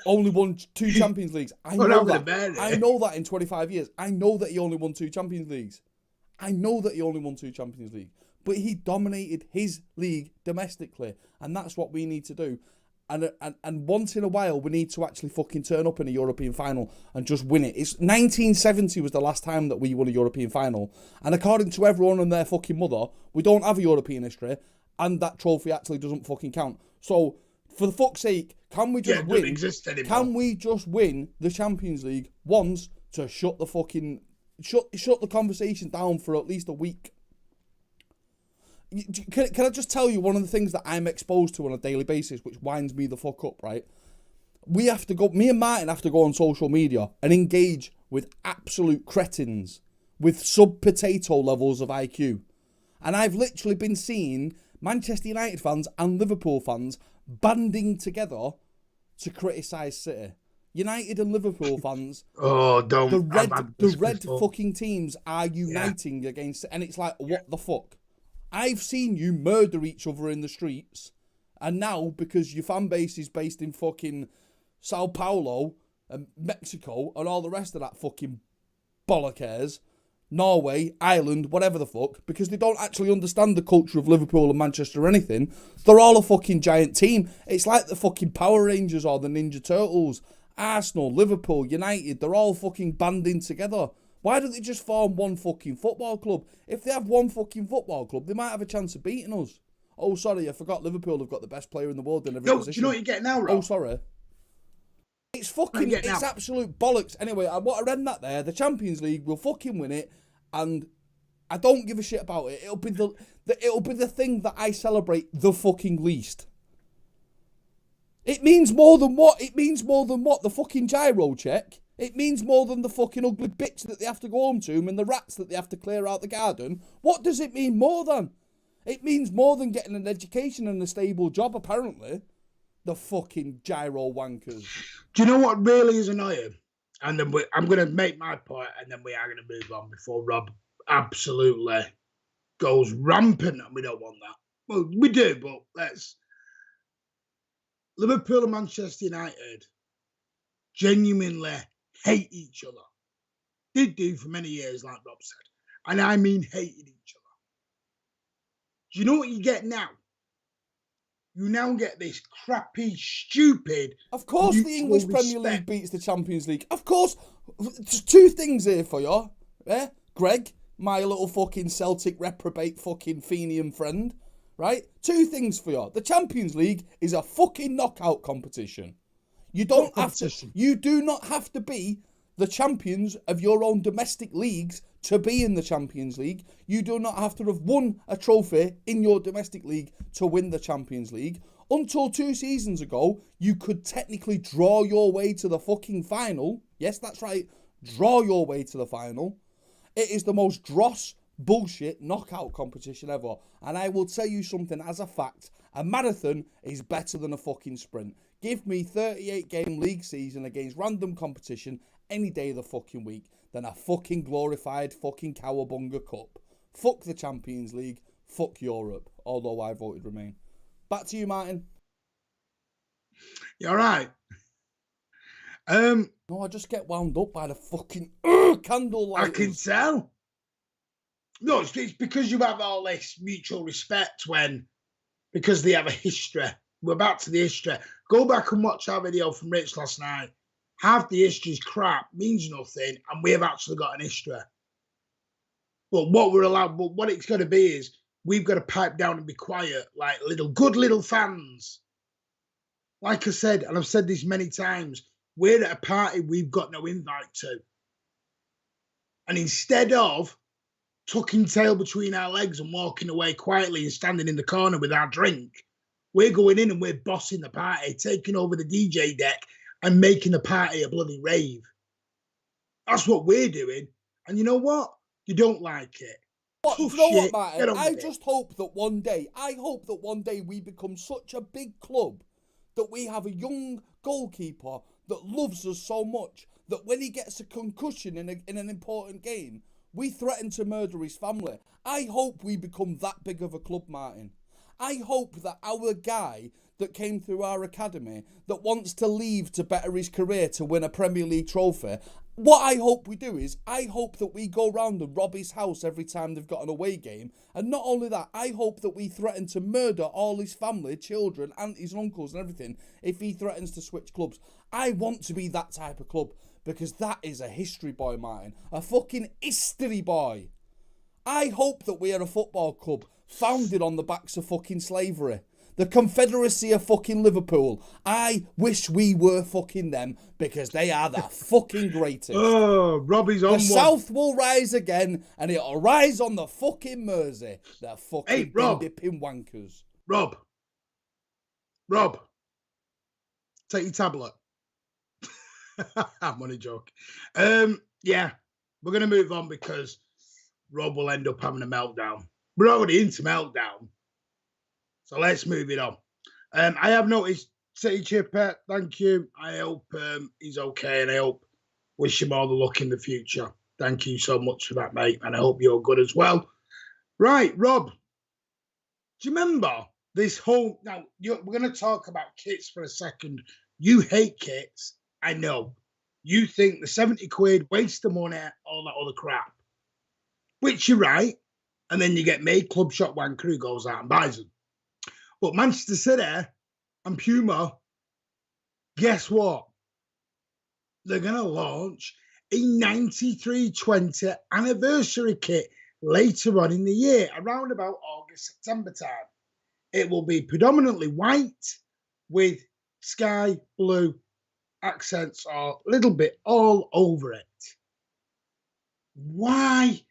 only won 2 Champions Leagues. I know that in 25 years. I know that he only won 2 Champions Leagues. But he dominated his league domestically, and that's what we need to do. And once in a while, we need to actually fucking turn up in a European final and just win it. It's 1970 was the last time that we won a European final, and according to everyone and their fucking mother, we don't have a European history, and that trophy actually doesn't fucking count. So, for the fuck's sake, can we just win? Can we just win the Champions League once to shut the fucking shut the conversation down for at least a week? Can I just tell you one of the things that I'm exposed to on a daily basis, which winds me the fuck up, right? Me and Martin have to go on social media and engage with absolute cretins with sub-potato levels of IQ. And I've literally been seeing Manchester United fans and Liverpool fans banding together to criticise City. United and Liverpool fans, the red fucking teams are uniting against it, and it's like, what the fuck? I've seen you murder each other in the streets, and now, because your fan base is based in fucking Sao Paulo and Mexico and all the rest of that fucking bollockers, Norway, Ireland, whatever the fuck, because they don't actually understand the culture of Liverpool and Manchester or anything, they're all a fucking giant team. It's like the fucking Power Rangers or the Ninja Turtles. Arsenal, Liverpool, United, they're all fucking banding together. Why don't they just form one fucking football club? If they have one fucking football club, they might have a chance of beating us. Oh, sorry, I forgot Liverpool have got the best player in the world in every position. Do you know what you're getting now, Rob? Oh, sorry. It's fucking, it's absolute bollocks. Anyway, what I read that there, the Champions League will fucking win it, and I don't give a shit about it. It'll be the thing that I celebrate the fucking least. It means more than what? It means more than what? The fucking gyro check? It means more than the fucking ugly bitch that they have to go home to and the rats that they have to clear out the garden. What does it mean more than? It means more than getting an education and a stable job, apparently. The fucking gyro wankers. Do you know what really is annoying? And then I'm going to make my point, and then we are going to move on before Rob absolutely goes rampant, and we don't want that. Well, we do, but let's... Liverpool and Manchester United genuinely hate each other. Did do for many years, like Rob said. And I mean hated each other. Do you know what you get now? You now get this crappy, stupid... Of course the English Premier League beats the Champions League. Of course. There's 2 things here for you. Eh? Greg, my little fucking Celtic reprobate fucking Fenian friend. Right? 2 things for you. The Champions League is a fucking knockout competition. You do not have to be the champions of your own domestic leagues to be in the Champions League. You do not have to have won a trophy in your domestic league to win the Champions League. Until 2 seasons ago, you could technically draw your way to the fucking final. Yes, that's right. Draw your way to the final. It is the most dross bullshit knockout competition ever. And I will tell you something as a fact. A marathon is better than a fucking sprint. Give me 38-game league season against random competition any day of the fucking week than a fucking glorified fucking cowabunga cup. Fuck the Champions League. Fuck Europe. Although I voted Remain. Back to you, Martin. You alright? No, I just get wound up by the fucking candlelight. I can tell. No, it's because you have all this mutual respect because they have a history. We're back to the history. Go back and watch our video from Rich last night. Half the history's crap, means nothing, and we have actually got an history. But what it's going to be is we've got to pipe down and be quiet, like good little fans. Like I said, and I've said this many times, we're at a party we've got no invite to. And instead of tucking tail between our legs and walking away quietly and standing in the corner with our drink, we're going in and we're bossing the party, taking over the DJ deck and making the party a bloody rave. That's what we're doing. And you know what? You don't like it. What, you know what, Martin? I just hope that one day we become such a big club that we have a young goalkeeper that loves us so much that when he gets a concussion in an important game, we threaten to murder his family. I hope we become that big of a club, Martin. I hope that our guy that came through our academy that wants to leave to better his career to win a Premier League trophy, what I hope we do is, I hope that we go round and rob his house every time they've got an away game. And not only that, I hope that we threaten to murder all his family, children, aunties and uncles and everything if he threatens to switch clubs. I want to be that type of club because that is a history boy, Martin. A fucking history boy. I hope that we are a football club founded on the backs of fucking slavery. The Confederacy of fucking Liverpool. I wish we were fucking them because they are the fucking greatest. Oh, Robbie's on one. The South will rise again and it'll rise on the fucking Mersey. The fucking dipping wankers. Rob. Take your tablet. I'm only joking. Yeah, we're going to move on because Rob will end up having a meltdown. We're already into meltdown. So let's move it on. I have noticed City Chipper. Thank you. I hope he's okay and I hope wish him all the luck in the future. Thank you so much for that, mate. And I hope you're good as well. Right, Rob. Do you remember this whole... Now, we're going to talk about kits for a second. You hate kits. I know. You think the 70 quid, waste of money, all that other crap. Which you're right. And then you get made club shop wanker who goes out and buys them. But Manchester City and Puma, guess what? They're going to launch a 93-20 anniversary kit later on in the year, around about August, September time. It will be predominantly white with sky blue accents or a little bit all over it. Why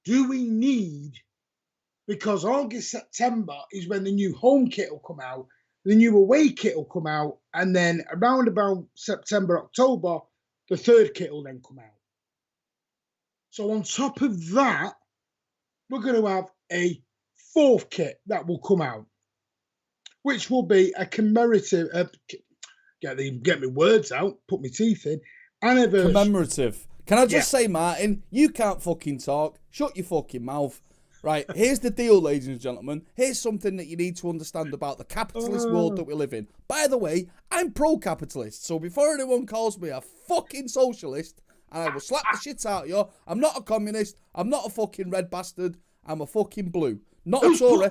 do we need... Because August, September is when the new home kit will come out, the new away kit will come out, and then around about September, October, the third kit will then come out. So on top of that, we're going to have a fourth kit that will come out, which will be a commemorative, get me words out, put my teeth in, anniversary. Commemorative. Can I just say, Martin, you can't fucking talk. Shut your fucking mouth. Right, here's the deal, ladies and gentlemen. Here's something that you need to understand about the capitalist world that we live in. By the way, I'm pro-capitalist, so before anyone calls me a fucking socialist, and I will slap the shit out of you, I'm not a communist, I'm not a fucking red bastard, I'm a fucking blue. Not a Tory.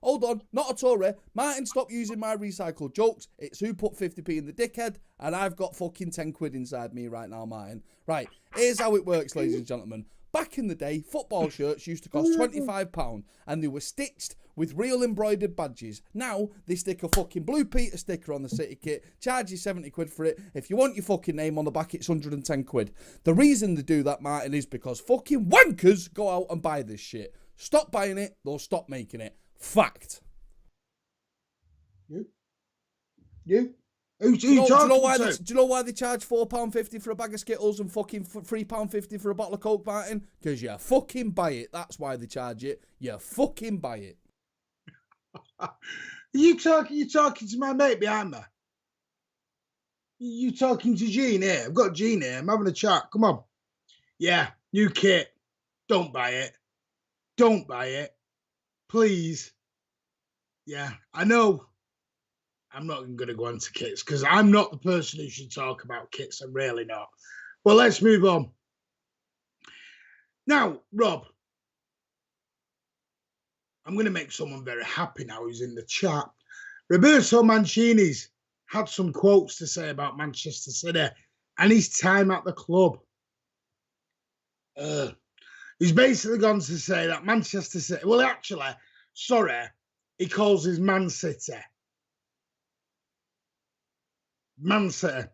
Hold on. Not a Tory. Martin, stop using my recycled jokes. It's who put 50p in the dickhead, and I've got fucking 10 quid inside me right now, Martin. Right, here's how it works, ladies and gentlemen. Back in the day, football shirts used to cost £25 and they were stitched with real embroidered badges. Now, they stick a fucking Blue Peter sticker on the City kit, charge you 70 quid for it. If you want your fucking name on the back, it's 110 quid. The reason they do that, Martin, is because fucking wankers go out and buy this shit. Stop buying it, they'll stop making it. Fact. You? Do you know why they charge £4.50 for a bag of Skittles and fucking £3.50 for a bottle of Coke, Martin? Because you fucking buy it. That's why they charge it. You fucking buy it. You talking to my mate behind me? You talking to Gene here? I've got Gene here. I'm having a chat. Come on. Yeah, new kit. Don't buy it. Don't buy it. Please. Yeah, I know. I'm not going to go into kits because I'm not the person who should talk about kits. I'm really not. Well, let's move on. Now, Rob, I'm going to make someone very happy now who's in the chat. Roberto Mancini's had some quotes to say about Manchester City and his time at the club. He's basically gone to say that Manchester City. Well, actually, sorry, he calls his Man City. Manchester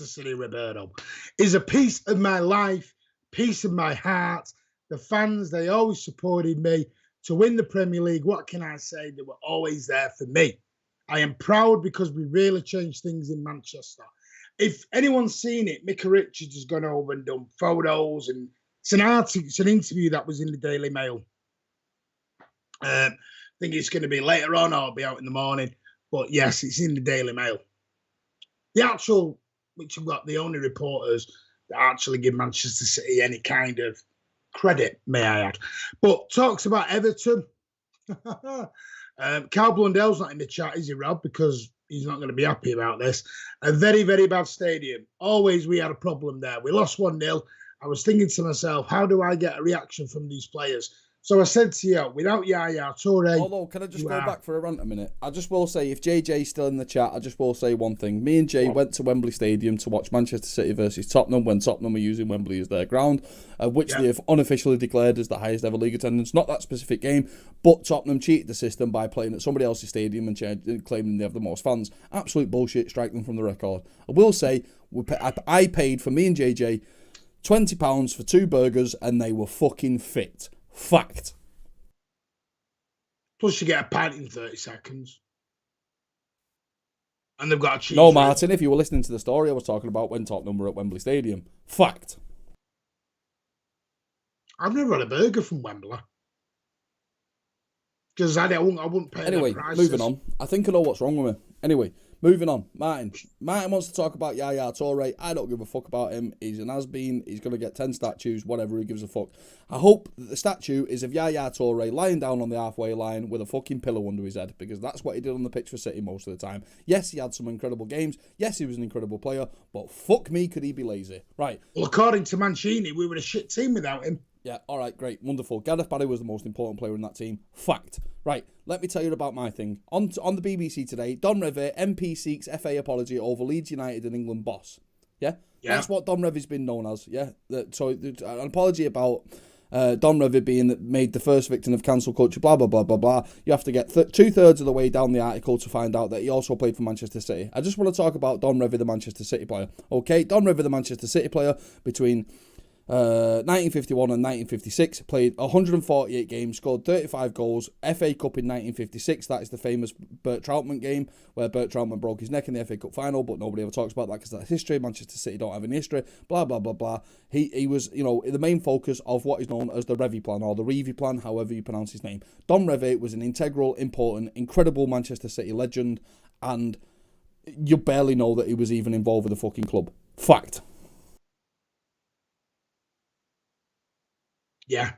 City, Roberto, is a piece of my life, piece of my heart. The fans, they always supported me to win the Premier League. What can I say? They were always there for me. I am proud because we really changed things in Manchester. If anyone's seen it, Micah Richards has gone over and done photos, and it's an interview that was in the Daily Mail. I think it's going to be later on, or it'll be out in the morning. But yes, it's in the Daily Mail. The actual, which have got the only reporters that actually give Manchester City any kind of credit, may I add. But talks about Everton. Carl Blundell's not in the chat, is he, Rob? Because he's not going to be happy about this. A very, very bad stadium. Always we had a problem there. We lost 1-0. I was thinking to myself, how do I get a reaction from these players? So I said to you, without Yaya Toure... Although, can I just go back for a rant a minute? I just will say, if JJ's still in the chat, I just will say one thing. Me and Jay went to Wembley Stadium to watch Manchester City versus Tottenham when Tottenham were using Wembley as their ground, which they have unofficially declared as the highest ever league attendance. Not that specific game, but Tottenham cheated the system by playing at somebody else's stadium and claiming they have the most fans. Absolute bullshit, strike them from the record. I will say, I paid for me and JJ £20 for 2 burgers and they were fucking fit. Fact. Plus, you get a pint in 30 seconds. And they've got a cheese. No, Martin, if you were listening to the story I was talking about when Tottenham were at Wembley Stadium. Fact. I've never had a burger from Wembley. Because I wouldn't pay anyway, moving on. I think I know what's wrong with me. Anyway, moving on. Martin wants to talk about Yaya Toure. I don't give a fuck about him. He's an has-been. He's going to get 10 statues, whatever, he gives a fuck. I hope that the statue is of Yaya Toure lying down on the halfway line with a fucking pillow under his head, because that's what he did on the pitch for City most of the time. Yes, he had some incredible games. Yes, he was an incredible player, but fuck me, could he be lazy. Right. Well, according to Mancini, we were a shit team without him. Yeah, all right, great, wonderful. Gareth Barry was the most important player in that team. Fact. Right, let me tell you about my thing. On the BBC today, Don Revie, MP seeks FA apology over Leeds United and England boss. Yeah? That's what Don Revie's been known as, yeah? So, an apology about Don Revie being made the first victim of cancel culture, blah, blah, blah, blah, blah. You have to get 2/3 of the way down the article to find out that he also played for Manchester City. I just want to talk about Don Revie, the Manchester City player. Okay, Don Revie, the Manchester City player, between 1951 and 1956, played 148 games, scored 35 goals, FA Cup in 1956, that is the famous Bert Troutman game, where Bert Troutman broke his neck in the FA Cup final, but nobody ever talks about that because that's history. Manchester City don't have any history, blah, blah, blah, blah. He was, the main focus of what is known as the Revie plan, or the Revie plan, however you pronounce his name. Don Revie was an integral, important, incredible Manchester City legend, and you barely know that he was even involved with the fucking club. Fact. Yeah.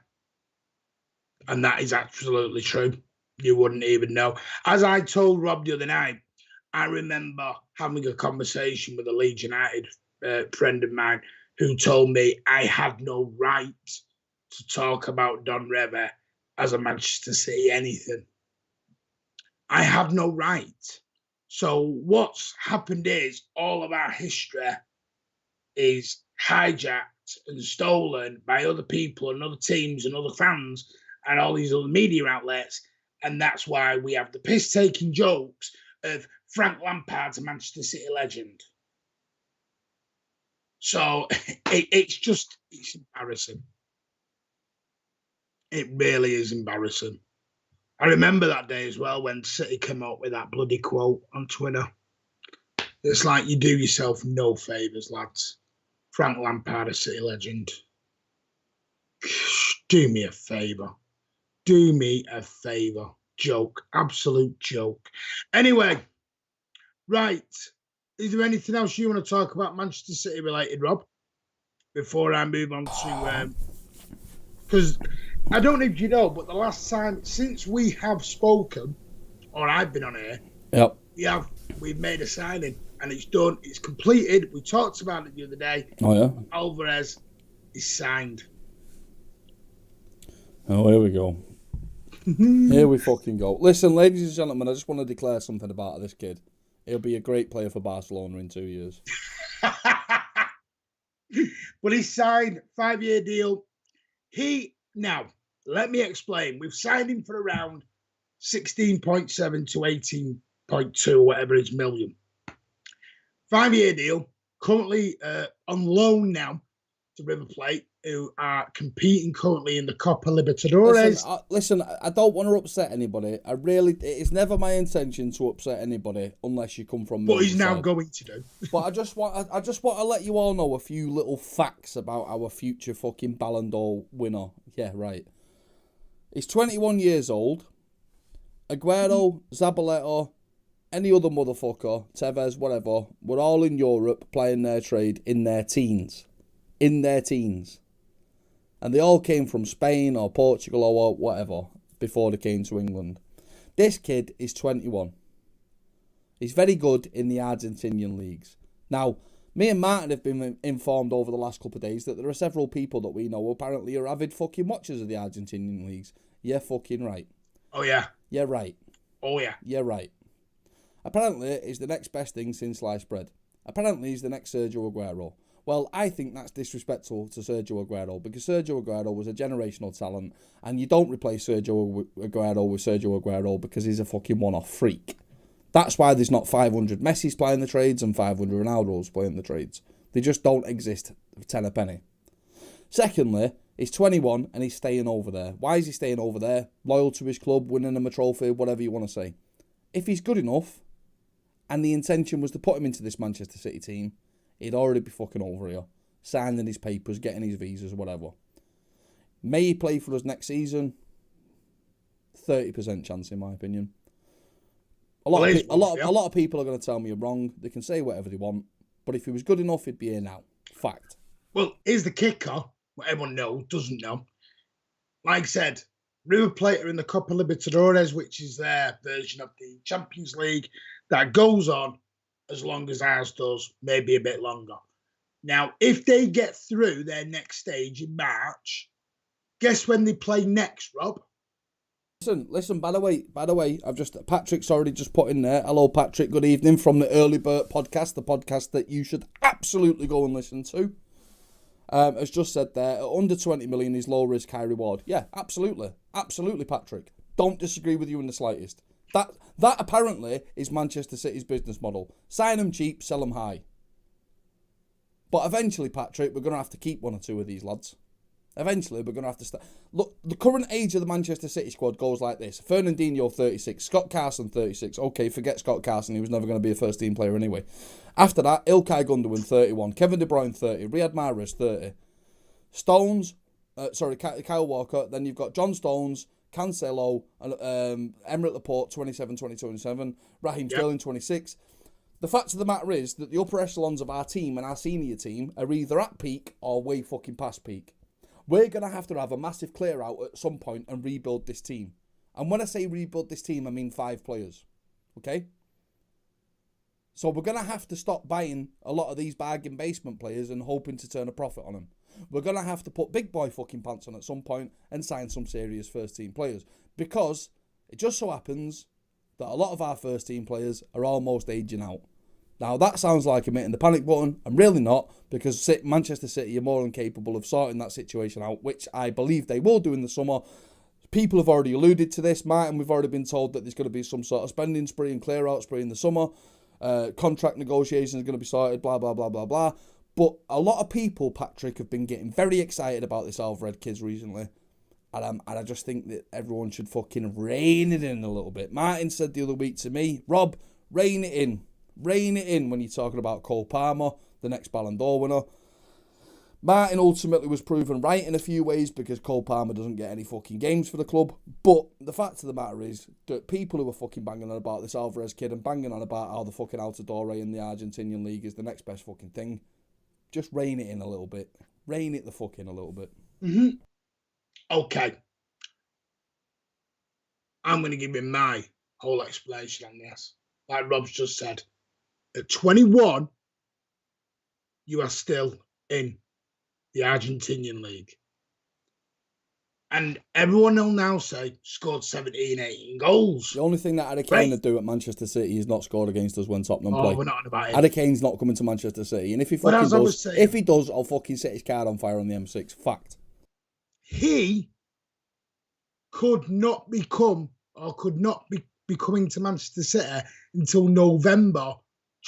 And that is absolutely true. You wouldn't even know. As I told Rob the other night, I remember having a conversation with a Leeds United friend of mine who told me I had no right to talk about Don Revie as a Manchester City anything. I have no right. So what's happened is all of our history is hijacked and stolen by other people and other teams and other fans and all these other media outlets, and that's why we have the piss-taking jokes of Frank Lampard's a Manchester City legend. So it's embarrassing. It really is embarrassing. I remember that day as well when City came up with that bloody quote on Twitter. It's like you do yourself no favours, lads. Frank Lampard, a City legend. Do me a favour. Do me a favour. Joke. Absolute joke. Anyway, right. Is there anything else you want to talk about Manchester City related, Rob? Before I move on to... Because I don't know if you know, but the last time, since we have spoken, or I've been on here, we've made a signing. And it's done. It's completed. We talked about it the other day. Oh, yeah? Alvarez is signed. Oh, here we go. Here we fucking go. Listen, ladies and gentlemen, I just want to declare something about this kid. He'll be a great player for Barcelona in 2 years. But he's signed, 5-year deal. Now, let me explain. We've signed him for around 16.7 to 18.2, whatever it is, million. 5-year deal, currently on loan now to River Plate, who are competing currently in the Copa Libertadores. Listen, I don't want to upset anybody. It's never my intention to upset anybody unless you come from. But he's now going to do. But I just want to let you all know a few little facts about our future fucking Ballon d'Or winner. Yeah, right. He's 21 years old. Aguero, Zabaleta, any other motherfucker, Tevez, whatever, were all in Europe playing their trade in their teens. And they all came from Spain or Portugal or whatever before they came to England. This kid is 21. He's very good in the Argentinian leagues. Now, me and Martin have been informed over the last couple of days that there are several people that we know apparently are avid fucking watchers of the Argentinian leagues. Yeah, fucking right. Oh, yeah. Yeah, right. Oh, yeah. Yeah, right. Apparently, he's the next best thing since sliced bread. Apparently, he's the next Sergio Aguero. Well, I think that's disrespectful to Sergio Aguero because Sergio Aguero was a generational talent and you don't replace Sergio Aguero with Sergio Aguero because he's a fucking one-off freak. That's why there's not 500 Messi's playing the trades and 500 Ronaldo's playing the trades. They just don't exist for 10 a penny. Secondly, he's 21 and he's staying over there. Why is he staying over there? Loyal to his club, winning him a trophy, whatever you want to say. If he's good enough and the intention was to put him into this Manchester City team, he'd already be fucking over here, signing his papers, getting his visas, whatever. May he play for us next season? 30% chance, in my opinion. A lot of people are going to tell me I'm wrong. They can say whatever they want, but if he was good enough, he'd be here now. Fact. Well, here's the kicker. What everyone doesn't know. Like I said, River Plate are in the Copa Libertadores, which is their version of the Champions League that goes on as long as ours does, maybe a bit longer. Now, if they get through their next stage in March, guess when they play next, Rob? Listen, by the way, Patrick's already just put in there. Hello, Patrick, good evening from the Early Bird podcast, the podcast that you should absolutely go and listen to. As just said there, at under 20 million is low risk, high reward. Yeah, absolutely. Absolutely, Patrick. Don't disagree with you in the slightest. That apparently is Manchester City's business model. Sign them cheap, sell them high. But eventually, Patrick, we're going to have to keep one or two of these lads. Eventually, we're going to have to start. Look, the current age of the Manchester City squad goes like this. Fernandinho, 36. Scott Carson, 36. Okay, forget Scott Carson. He was never going to be a first-team player anyway. After that, Ilkay Gundogan, 31. Kevin De Bruyne, 30. Riyad Mahrez, 30. Kyle Walker. Then you've got John Stones, Cancelo, Emerick Laporte, 27, 27. Raheem Sterling, 26. The fact of the matter is that the upper echelons of our team and our senior team are either at peak or way fucking past peak. We're going to have a massive clear out at some point and rebuild this team. And when I say rebuild this team, I mean 5 players. Okay? So we're going to have to stop buying a lot of these bargain basement players and hoping to turn a profit on them. We're going to have to put big boy fucking pants on at some point and sign some serious first team players. Because it just so happens that a lot of our first team players are almost aging out. Now, that sounds like I'm hitting the panic button. I'm really not, because Manchester City are more than capable of sorting that situation out, which I believe they will do in the summer. People have already alluded to this. Martin, we've already been told that there's going to be some sort of spending spree and clear-out spree in the summer. Contract negotiations are going to be sorted, blah, blah, blah, blah, blah. But a lot of people, Patrick, have been getting very excited about this Alvarez kids recently. And I just think that everyone should fucking rein it in a little bit. Martin said the other week to me, Rob, rein it in. Rein it in when you're talking about Cole Palmer, the next Ballon d'Or winner. Martin ultimately was proven right in a few ways because Cole Palmer doesn't get any fucking games for the club. But the fact of the matter is that people who are fucking banging on about this Alvarez kid and banging on about how the fucking Altidore in the Argentinian league is the next best fucking thing, just rein it in a little bit. Rein it the fuck in a little bit. Mm-hmm. Okay. I'm going to give you my whole explanation on this. Like Rob's just said. At 21, you are still in the Argentinian league. And everyone will now say, scored 17, 18 goals. The only thing that Harry Kane would do at Manchester City is not scored against us when Tottenham play. We're not on about it. Harry Kane's not coming to Manchester City. And if he fucking does, I'll fucking set his car on fire on the M6. Fact. he could not be coming to Manchester City until November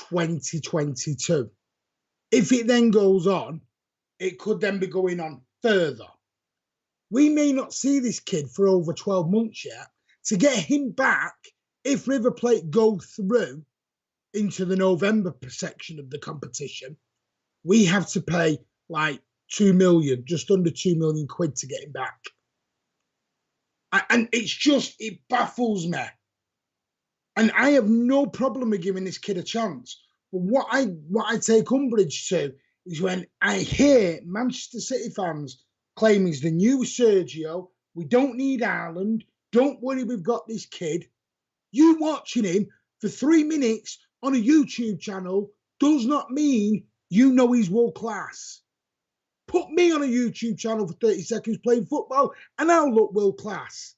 2022. If it then goes on, it could then be going on further. We may not see this kid for over 12 months yet. To get him back, if River Plate go through into the November section of the competition, we have to pay like 2 million, just under 2 million quid to get him back. And it baffles me. And I have no problem with giving this kid a chance. But what I take umbrage to is when I hear Manchester City fans claim he's the new Sergio. We don't need Ireland. Don't worry, we've got this kid. You watching him for 3 minutes on a YouTube channel does not mean you know he's world class. Put me on a YouTube channel for 30 seconds playing football and I'll look world class.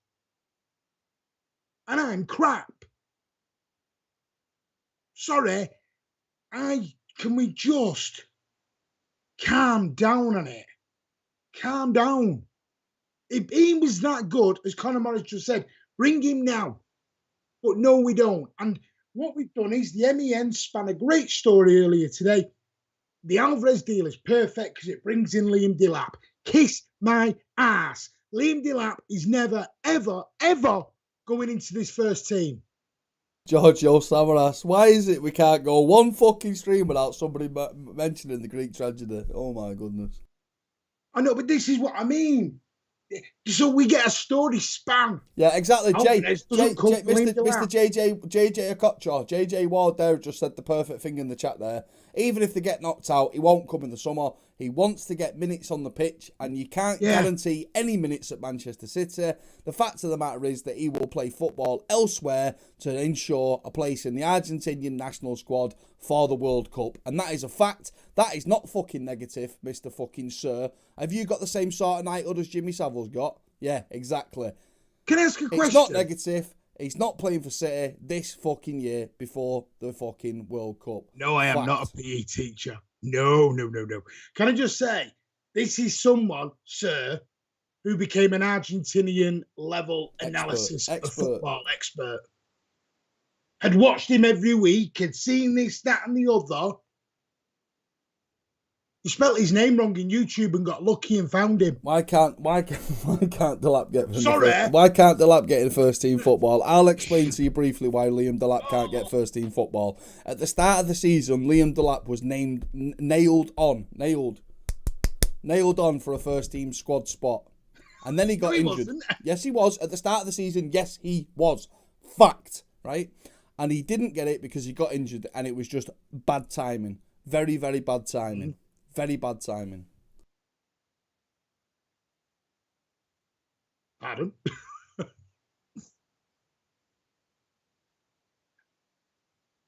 And I'm crap. Sorry, can we just calm down on it? Calm down. If he was that good, as Conor Morris just said, bring him now. But no, we don't. And what we've done is the MEN span a great story earlier today. The Alvarez deal is perfect because it brings in Liam Delap. Kiss my ass. Liam Delap is never, ever, ever going into this first team. Giorgio Samaras, why is it we can't go one fucking stream without somebody mentioning the Greek tragedy? Oh my goodness. I know, but this is what I mean. So we get a story span. Yeah, exactly. Mr. JJ Okocha, JJ Ward there just said the perfect thing in the chat there. Even if they get knocked out, he won't come in the summer. He wants to get minutes on the pitch, and you can't guarantee any minutes at Manchester City. The fact of the matter is that he will play football elsewhere to ensure a place in the Argentinian national squad for the World Cup. And that is a fact. That is not fucking negative, Mr. fucking Sir. Have you got the same sort of knighthood as Jimmy Savile's got? Yeah, exactly. Can I ask a question? It's not negative. He's not playing for City this fucking year before the fucking World Cup. No, I am not a PE teacher. No. Can I just say, this is someone, sir, who became an Argentinian level analysis of football expert. Had watched him every week, had seen this, that, and the other. He spelt his name wrong in YouTube and got lucky and found him. Why can't Delap get? Why can't Delap get in first team football? I'll explain to you briefly why Liam Delap can't get first team football. At the start of the season, Liam Delap was nailed on for a first team squad spot, and then he got injured. Yes, he was at the start of the season. Yes, he was. Fact, right? And he didn't get it because he got injured, and it was just bad timing. Very, very bad timing. Very bad timing. Pardon?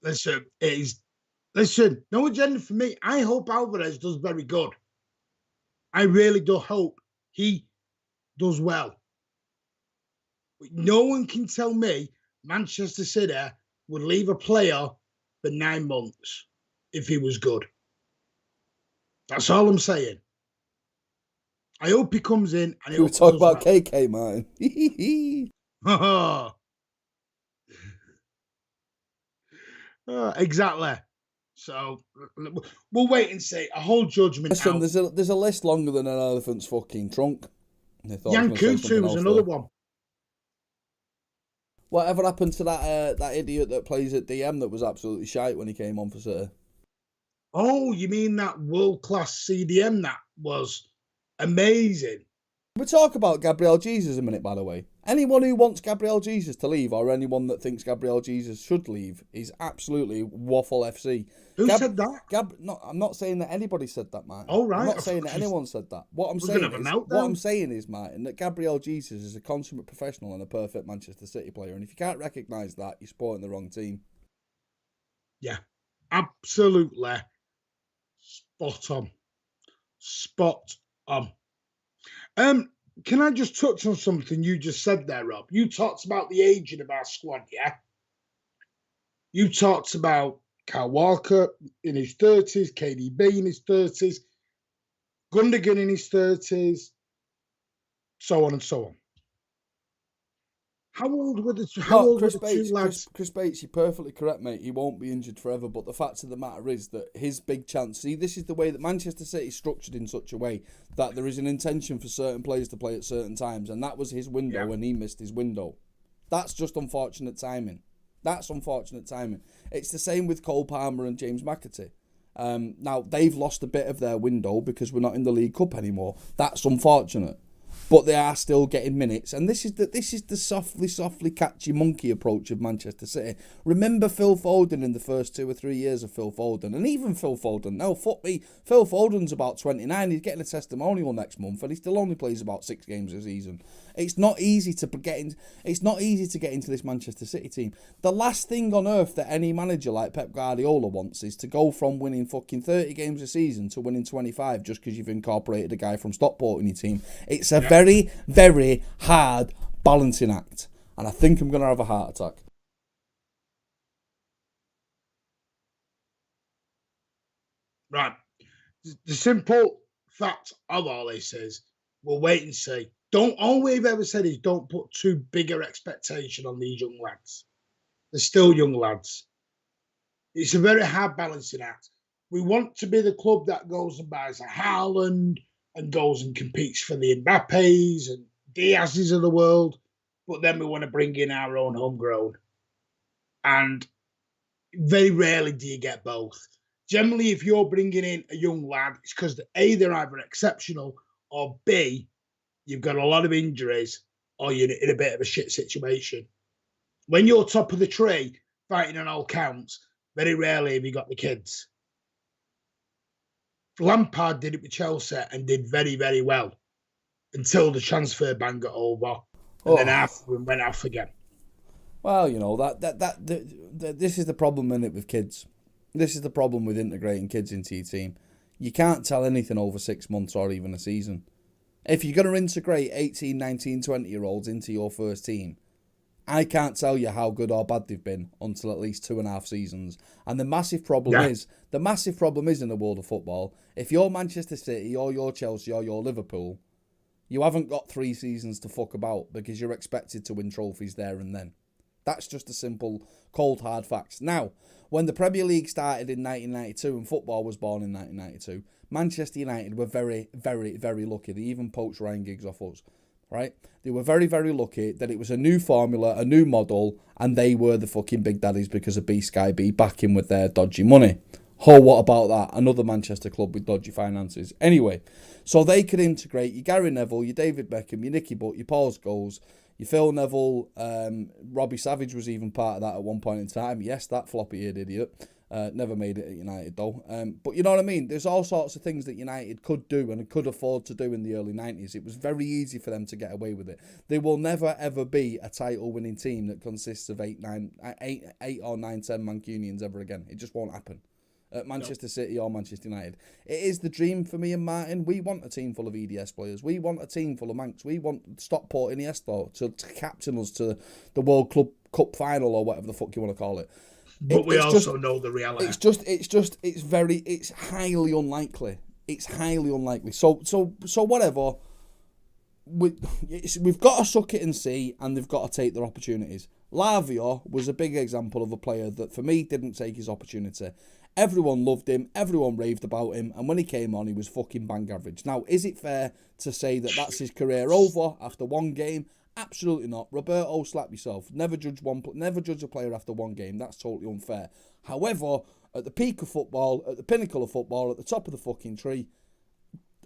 Listen, no agenda for me. I hope Alvarez does very good. I really do hope he does well. But no one can tell me Manchester City would leave a player for 9 months if he was good. That's all I'm saying. I hope he comes in and we talk about well. KK, man. Exactly. So we'll wait and see. A whole judgment. Listen, there's a list longer than an elephant's fucking trunk. Jan Coutu was another one. Whatever happened to that idiot that plays at DM that was absolutely shite when he came on for City? Oh, you mean that world-class CDM that was amazing? We talk about Gabriel Jesus a minute, by the way. Anyone who wants Gabriel Jesus to leave, or anyone that thinks Gabriel Jesus should leave, is absolutely Waffle FC. Who said that? No, I'm not saying that anybody said that, Martin. Oh, right. I'm not saying that anyone said that. What I'm saying is, Martin, that Gabriel Jesus is a consummate professional and a perfect Manchester City player. And if you can't recognise that, you're supporting the wrong team. Yeah, absolutely. Spot on. Can I just touch on something you just said there, Rob? You talked about the aging of our squad, yeah? You talked about Kyle Walker in his 30s, KDB in his 30s, Gundogan in his 30s. so on and so on. How old were the two lads? Chris Bates, you're perfectly correct, mate. He won't be injured forever. But the fact of the matter is that his big chance. See, this is the way that Manchester City is structured in such a way that there is an intention for certain players to play at certain times, and that was his window, and he missed his window. That's just unfortunate timing. It's the same with Cole Palmer and James McAtee. Now they've lost a bit of their window because we're not in the League Cup anymore. That's unfortunate. But they are still getting minutes, and this is the softly catchy monkey approach of Manchester City. Remember Phil Foden in the first 2 or 3 years of Phil Foden, and even Phil Foden. Now, fuck me, Phil Foden's about 29. He's getting a testimonial next month, and he still only plays about 6 games a season. It's not easy to get into this Manchester City team. The last thing on earth that any manager like Pep Guardiola wants is to go from winning fucking 30 games a season to winning 25 just because you've incorporated a guy from Stockport in your team. It's a very, very hard balancing act. And I think I'm going to have a heart attack. Right. The simple fact of all this is we'll wait and see. All we've ever said is don't put too bigger expectation on these young lads. They're still young lads. It's a very hard balancing act. We want to be the club that goes and buys a Haaland and goes and competes for the Mbappes and Diaz's of the world, but then we want to bring in our own homegrown. And very rarely do you get both. Generally, if you're bringing in a young lad, it's because A, they're either exceptional, or B, you've got a lot of injuries, or you're in a bit of a shit situation. When you're top of the tree, fighting on all counts, very rarely have you got the kids. Lampard did it with Chelsea and did very, very well until the transfer ban got over, and then went off again. Well, you know, this is the problem in it with kids. This is the problem with integrating kids into your team. You can't tell anything over 6 months or even a season. If you're going to integrate 18, 19, 20-year-olds into your first team, I can't tell you how good or bad they've been until at least 2.5 seasons. And the massive problem is in the world of football, if you're Manchester City or you're Chelsea or you're Liverpool, you haven't got 3 seasons to fuck about because you're expected to win trophies there and then. That's just a simple, cold, hard facts. Now, when the Premier League started in 1992 and football was born in 1992, Manchester United were very, very, very lucky. They even poached Ryan Giggs off us, right? They were very, very lucky that it was a new formula, a new model, and they were the fucking big daddies because of B-Sky B backing with their dodgy money. Oh, what about that? Another Manchester club with dodgy finances. Anyway, so they could integrate your Gary Neville, your David Beckham, your Nicky Butt, your Paul Scholes, your Phil Neville, Robbie Savage was even part of that at one point in time. Yes, that floppy-eared idiot. Never made it at United, though. But you know what I mean? There's all sorts of things that United could do and could afford to do in the early 90s. It was very easy for them to get away with it. They will never, ever be a title-winning team that consists of 8 or 9, 10 Mancunians ever again. It just won't happen. At Manchester City or Manchester United. It is the dream for me and Martin. We want a team full of EDS players. We want a team full of Mancs. We want Stockport Iniesta to captain us to the World Club Cup final or whatever the fuck you want to call it. But we also know the reality. It's highly unlikely. It's highly unlikely. So whatever. We've got to suck it and see, and they've got to take their opportunities. Lavia was a big example of a player that, for me, didn't take his opportunity. Everyone loved him, everyone raved about him, and when he came on, he was fucking bang average. Now, is it fair to say that that's his career over after one game? Absolutely not. Roberto, slap yourself. Never judge a player after one game. That's totally unfair. However, at the peak of football, at the pinnacle of football, at the top of the fucking tree,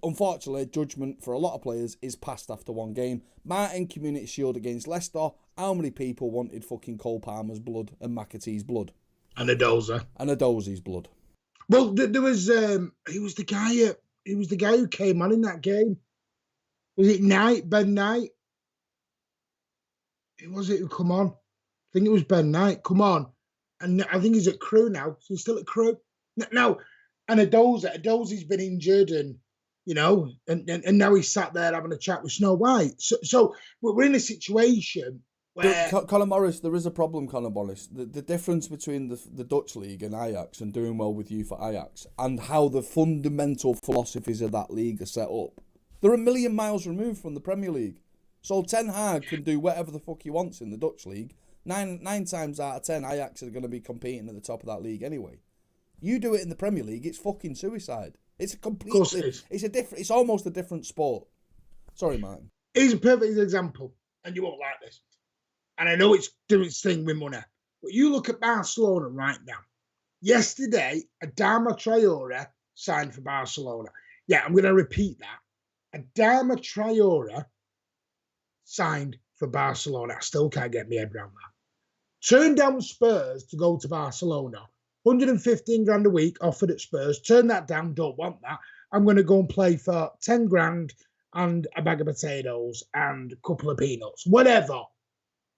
unfortunately, judgment for a lot of players is passed after one game. Martin, Community Shield against Leicester. How many people wanted fucking Cole Palmer's blood and McAtee's blood? And a dozer. And a dozie's blood. Well, there was he was the guy who came on in that game. Was it Knight, Ben Knight? Who was it who come on? I think it was Ben Knight. Come on. And I think he's at Crewe now. So he's still at Crewe. Now, and Adozie's been injured and, you know, and now he's sat there having a chat with Snow White. So we're in a situation where... Colin Morris, there is a problem, Colin Morris. The difference between the Dutch league and Ajax and doing well with you for Ajax and how the fundamental philosophies of that league are set up, they're a million miles removed from the Premier League. So Ten Hag can do whatever the fuck he wants in the Dutch league. Nine times out of 10, Ajax are going to be competing at the top of that league anyway. You do it in the Premier League, it's fucking suicide. It's a completely, of course it is. It's almost a different sport. Sorry, Martin. Here's a perfect example, and you won't like this. And I know it's doing its thing with money, but you look at Barcelona right now. Yesterday, Adama Traore signed for Barcelona. Yeah, I'm going to repeat that. Adama Traore signed for Barcelona. I still can't get my head around that. Turned down Spurs to go to Barcelona. 115 grand a week offered at Spurs. Turn that down. Don't want that. I'm going to go and play for 10 grand and a bag of potatoes and a couple of peanuts. Whatever.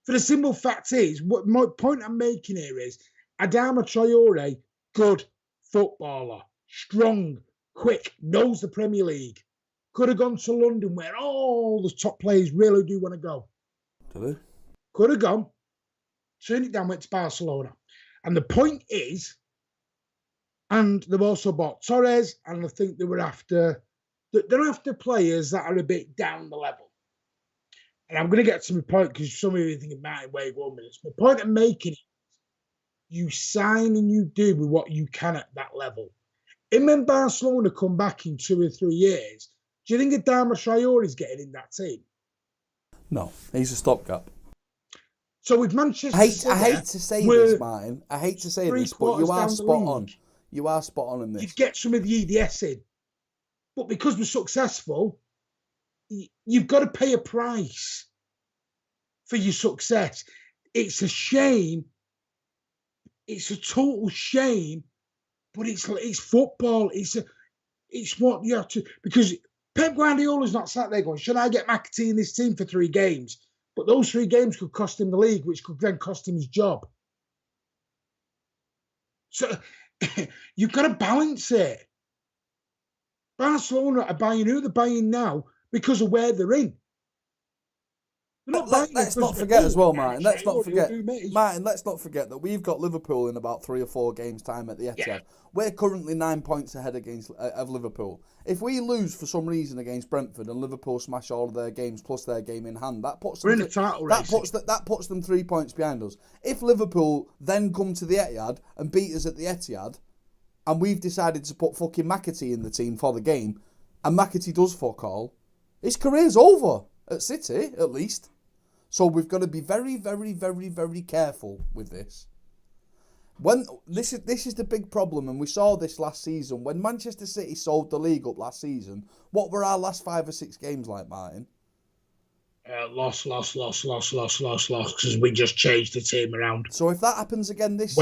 For the simple fact is, what my point I'm making here is Adama Traore, good footballer, strong, quick, knows the Premier League. Could have gone to London where all the top players really do want to go. Do they? Could have gone, turned it down, went to Barcelona. And the point is, and they've also bought Torres, and I think they're after players that are a bit down the level. And I'm going to get to my point because some of you are thinking, Martin, wait 1 minute. My point I'm making is you sign and you do with what you can at that level. And when Barcelona come back in 2 or 3 years, do you think Adama Traore is getting in that team? No, he's a stopgap. So with Manchester City, I hate to say this, Martin. I hate to say this, but you are spot on. You are spot on in this. You get some of the EDS in. But because we're successful, you've got to pay a price for your success. It's a shame. It's a total shame, but it's football. It's what you have to, because Pep Guardiola's not sat there going, should I get McAtee in this team for 3 games? But those 3 games could cost him the league, which could then cost him his job. So you've got to balance it. Barcelona are buying who they're buying now because of where they're in. Let's not forget as well, Martin. Let's not forget, Martin. Let's not forget that we've got Liverpool in about 3 or 4 games' time at the Etihad. Yeah. We're currently 9 points ahead of Liverpool. If we lose for some reason against Brentford and Liverpool smash all of their games plus their game in hand, that puts them that puts them 3 points behind us. If Liverpool then come to the Etihad and beat us at the Etihad, and we've decided to put fucking McAtee in the team for the game, and McAtee does fuck all, his career's over at City, at least. So we've got to be very, very, very, very careful with this. When this is the big problem, and we saw this last season. When Manchester City sold the league up last season, what were our last 5 or 6 games like, Martin? Loss, because we just changed the team around. So if that happens again this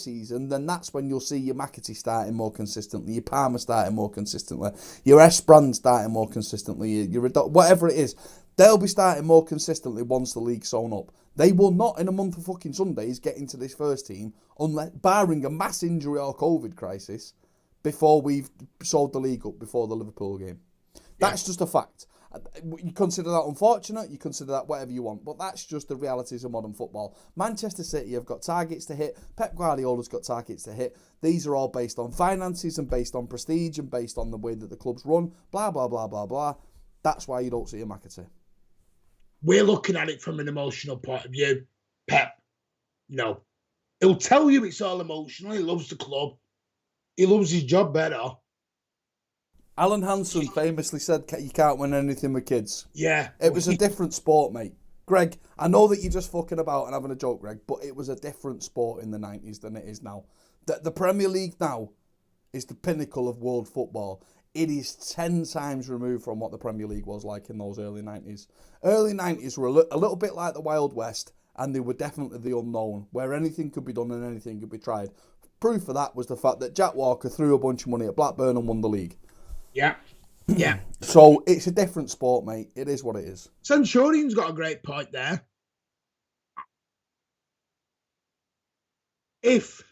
season, then that's when you'll see your McAtee starting more consistently, your Palmer starting more consistently, your Esperand starting more consistently, your whatever it is, they'll be starting more consistently once the league's sewn up. They will not, in a month of fucking Sundays, get into this first team, unless barring a mass injury or COVID crisis, before we've sold the league up before the Liverpool game. That's just a fact. You consider that unfortunate, you consider that whatever you want, but that's just the realities of modern football. Manchester City have got targets to hit, Pep Guardiola's got targets to hit. These are all based on finances and based on prestige and based on the way that the clubs run, blah, blah, blah, blah, blah. That's why you don't see a McAtee. We're looking at it from an emotional point of view. Pep, no. He'll tell you it's all emotional. He loves the club. He loves his job better. Alan Hansen famously said you can't win anything with kids. Yeah. It was a different sport, mate. Greg, I know that you're just fucking about and having a joke, Greg, but it was a different sport in the 90s than it is now. The Premier League now is the pinnacle of world football. It is 10 times removed from what the Premier League was like in those early 90s. Early 90s were a little bit like the Wild West, and they were definitely the unknown, where anything could be done and anything could be tried. Proof of that was the fact that Jack Walker threw a bunch of money at Blackburn and won the league. Yeah. Yeah. So it's a different sport, mate. It is what it is. Centurion's got a great point there. If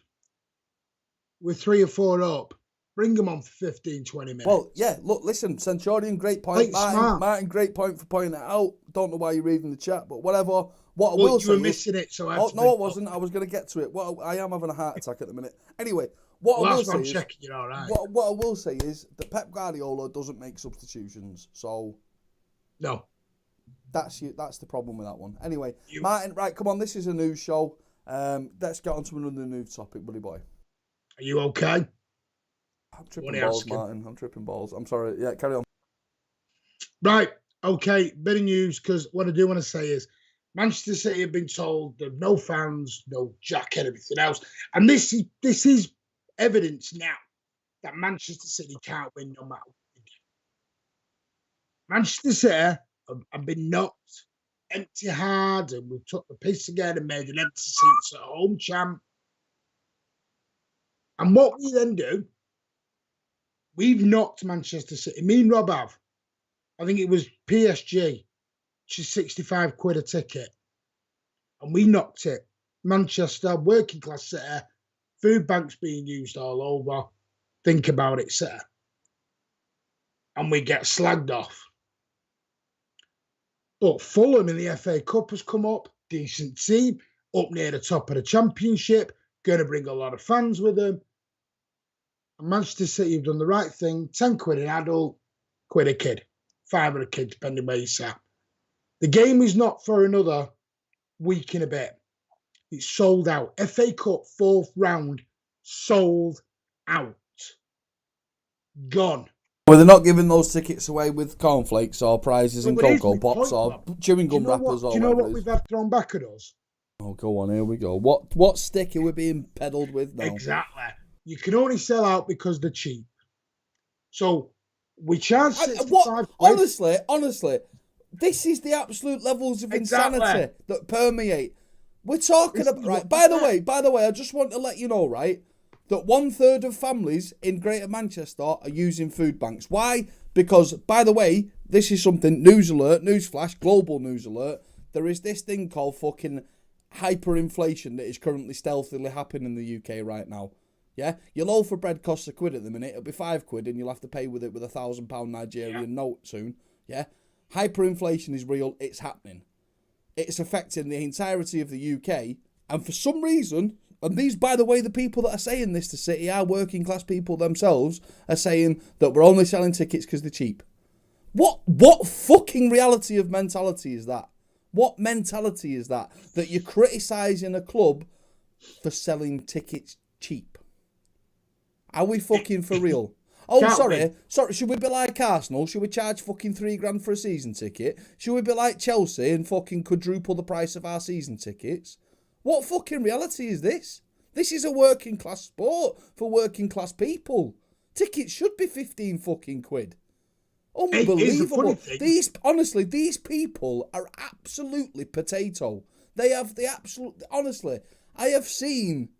we're 3 or 4 up, bring them on for 15, 20 minutes. Well, yeah, look, listen, Centurion, great point. Martin, great point for pointing it out. Don't know why you're reading the chat, but whatever. What I will say, you were missing it, so I no, I wasn't. I was going to get to it. I am having a heart attack at the minute. Anyway, what I will say is, you're all right. What I will say is that Pep Guardiola doesn't make substitutions, so no, That's the problem with that one. Anyway, Martin, right, come on, this is a news show. Let's get on to another news topic, buddy boy. Are you okay? I'm tripping balls, Martin. I'm tripping balls. I'm sorry. Yeah, carry on. Right, okay, bit of news, because what I do want to say is Manchester City have been told there are no fans, no jack and everything else. And this is evidence now that Manchester City can't win no matter what. Manchester City have been knocked empty hard, and we've took the piss again and made an empty seats at home champ. And what we then do, we've knocked Manchester City. Me and Rob have. I think it was PSG, which is 65 quid a ticket. And we knocked it. Manchester, working class City, food banks being used all over. Think about it, City. And we get slagged off. But Fulham in the FA Cup has come up, decent team, up near the top of the Championship, going to bring a lot of fans with them. And Manchester City have done the right thing, 10 quid an adult, quid a kid, 5 a kid, depending where you sat. The game is not for another week and a bit. It's sold out. FA Cup 4th round, sold out. Gone. Well, they're not giving those tickets away with cornflakes or prizes and Cocoa Pops or chewing gum wrappers or do you know what we've had thrown back at us? Oh, go on, here we go. What stick are we being peddled with now? Exactly. You can only sell out because they're cheap. So we charge 65 quid. Honestly, this is the absolute levels of insanity that permeate. We're talking about, right, by the way, I just want to let you know, right, that 1/3 of families in Greater Manchester are using food banks. Why? Because, by the way, this is something, news alert, newsflash, global news alert, there is this thing called fucking hyperinflation that is currently stealthily happening in the UK right now. Yeah? Your loaf of bread costs a quid at the minute, it'll be 5 quid and you'll have to pay with it with £1,000 Nigerian note soon. Yeah? Hyperinflation is real, it's happening. It's affecting the entirety of the UK, and for some reason, and these, by the way, the people that are saying this to City are working class people themselves, are saying that we're only selling tickets because they're cheap. What fucking reality of mentality is that? What mentality is that? That you're criticising a club for selling tickets cheap? Are we fucking for real? Oh, sorry. Should we be like Arsenal? Should we charge fucking £3,000 for a season ticket? Should we be like Chelsea and fucking quadruple the price of our season tickets? What fucking reality is this? This is a working class sport for working class people. Tickets should be 15 fucking quid. Unbelievable. These people are absolutely potato. They have the absolute, honestly, I have seen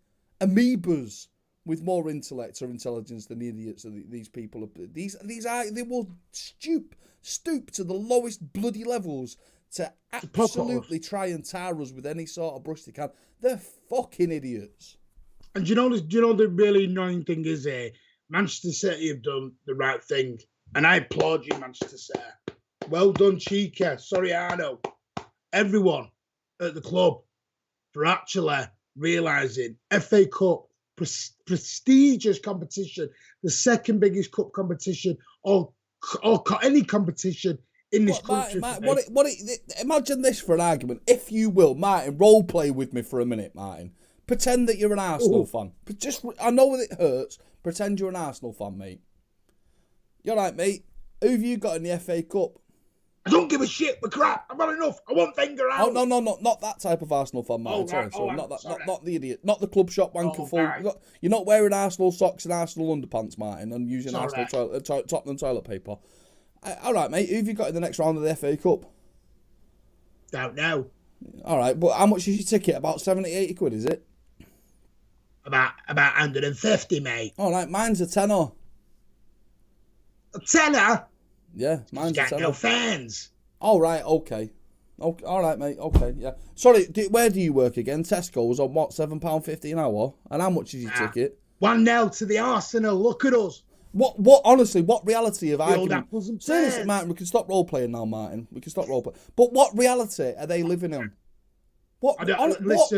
amoebas with more intellect or intelligence than the idiots that these people are. They will stoop to the lowest bloody levels to absolutely try and tar us with any sort of brush they can. They're fucking idiots. And do you know the really annoying thing is Manchester City have done the right thing. And I applaud you, Manchester City. Well done, Chica. Sorry, Arno. Everyone at the club for actually realising FA Cup, prestigious competition, the second biggest cup competition or any competition in this country. Imagine this for an argument, if you will, Martin. Role play with me for a minute, Martin. Pretend that you're an Arsenal fan. I know that it hurts. Pretend you're an Arsenal fan, mate. You're right, mate. Who have you got in the FA Cup? I don't give a shit. We're crap. I've had enough. I want Wenger out. Oh no, not that type of Arsenal fan, Martin. Not the idiot. Not the club shop wanker full. Right. You're not wearing Arsenal socks and Arsenal underpants, Martin, and using Arsenal Tottenham toilet paper. All right, mate. Who have you got in the next round of the FA Cup? Don't know. All right, but how much is your ticket? About 70, 80 quid, is it? About 150, mate. All right, mine's a tenner. A tenner? Yeah, mine's a tenner. No fans. All right, okay. All right, mate. Okay, yeah. Sorry, where do you work again? Tesco's on what, £7.50 an hour? And how much is your ticket? 1-0 to the Arsenal. Look at us. What? Honestly, what reality of argument? Seriously, Martin, we can stop role playing now, Martin. We can stop role playing. But what reality are they living in? What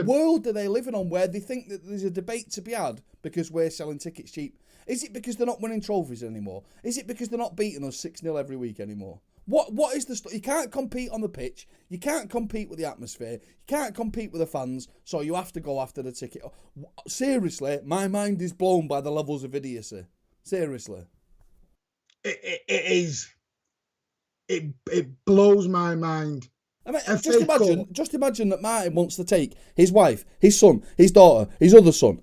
world are they living on where they think that there's a debate to be had because we're selling tickets cheap? Is it because they're not winning trophies anymore? Is it because they're not beating us 6-0 every week anymore? What is the stuff? You can't compete on the pitch. You can't compete with the atmosphere. You can't compete with the fans. So you have to go after the ticket. Seriously, my mind is blown by the levels of idiocy. Seriously, it is. It blows my mind. I mean, just imagine that Martin wants to take his wife, his son, his daughter, his other son.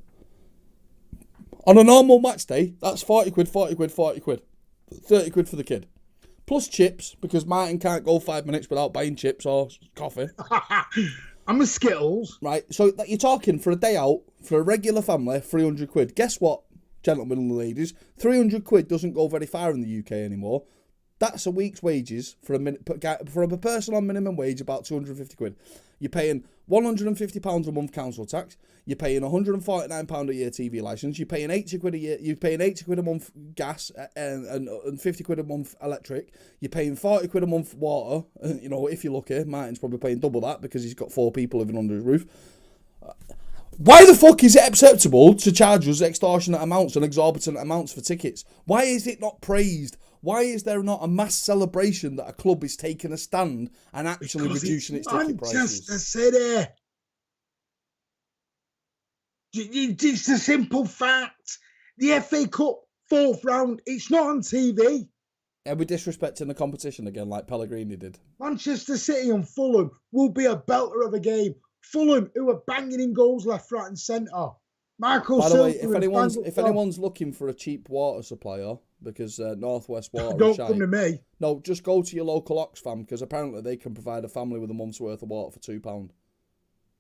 On a normal match day, that's 40 quid, 40 quid, 40 quid. 30 quid for the kid. Plus chips, because Martin can't go 5 minutes without buying chips or coffee. I'm a Skittles. Right, so you're talking for a day out, for a regular family, 300 quid. Guess what, gentlemen and ladies? 300 quid doesn't go very far in the UK anymore. That's a week's wages for a person on minimum wage, about 250 quid. You're paying £150 a month council tax. You're paying £149 a year TV licence. You're paying 80 quid a year. You're paying 80 quid a month gas and 50 quid a month electric. You're paying 40 quid a month water. You know, if you're lucky, Martin's probably paying double that because he's got 4 people living under his roof. Why the fuck is it acceptable to charge us extortionate amounts and exorbitant amounts for tickets? Why is it not praised? Why is there not a mass celebration that a club is taking a stand and actually reducing its ticket prices? Manchester City. It's a simple fact. The FA Cup 4th round, it's not on TV. Are we disrespecting the competition again like Pellegrini did? Manchester City and Fulham will be a belter of a game. Fulham, who are banging in goals left, right and centre. Michael By the way, Silva if anyone's looking for a cheap water supplier, because Northwest Water don't is shite, come to me. No, just go to your local Oxfam, because apparently they can provide a family with a month's worth of water for £2.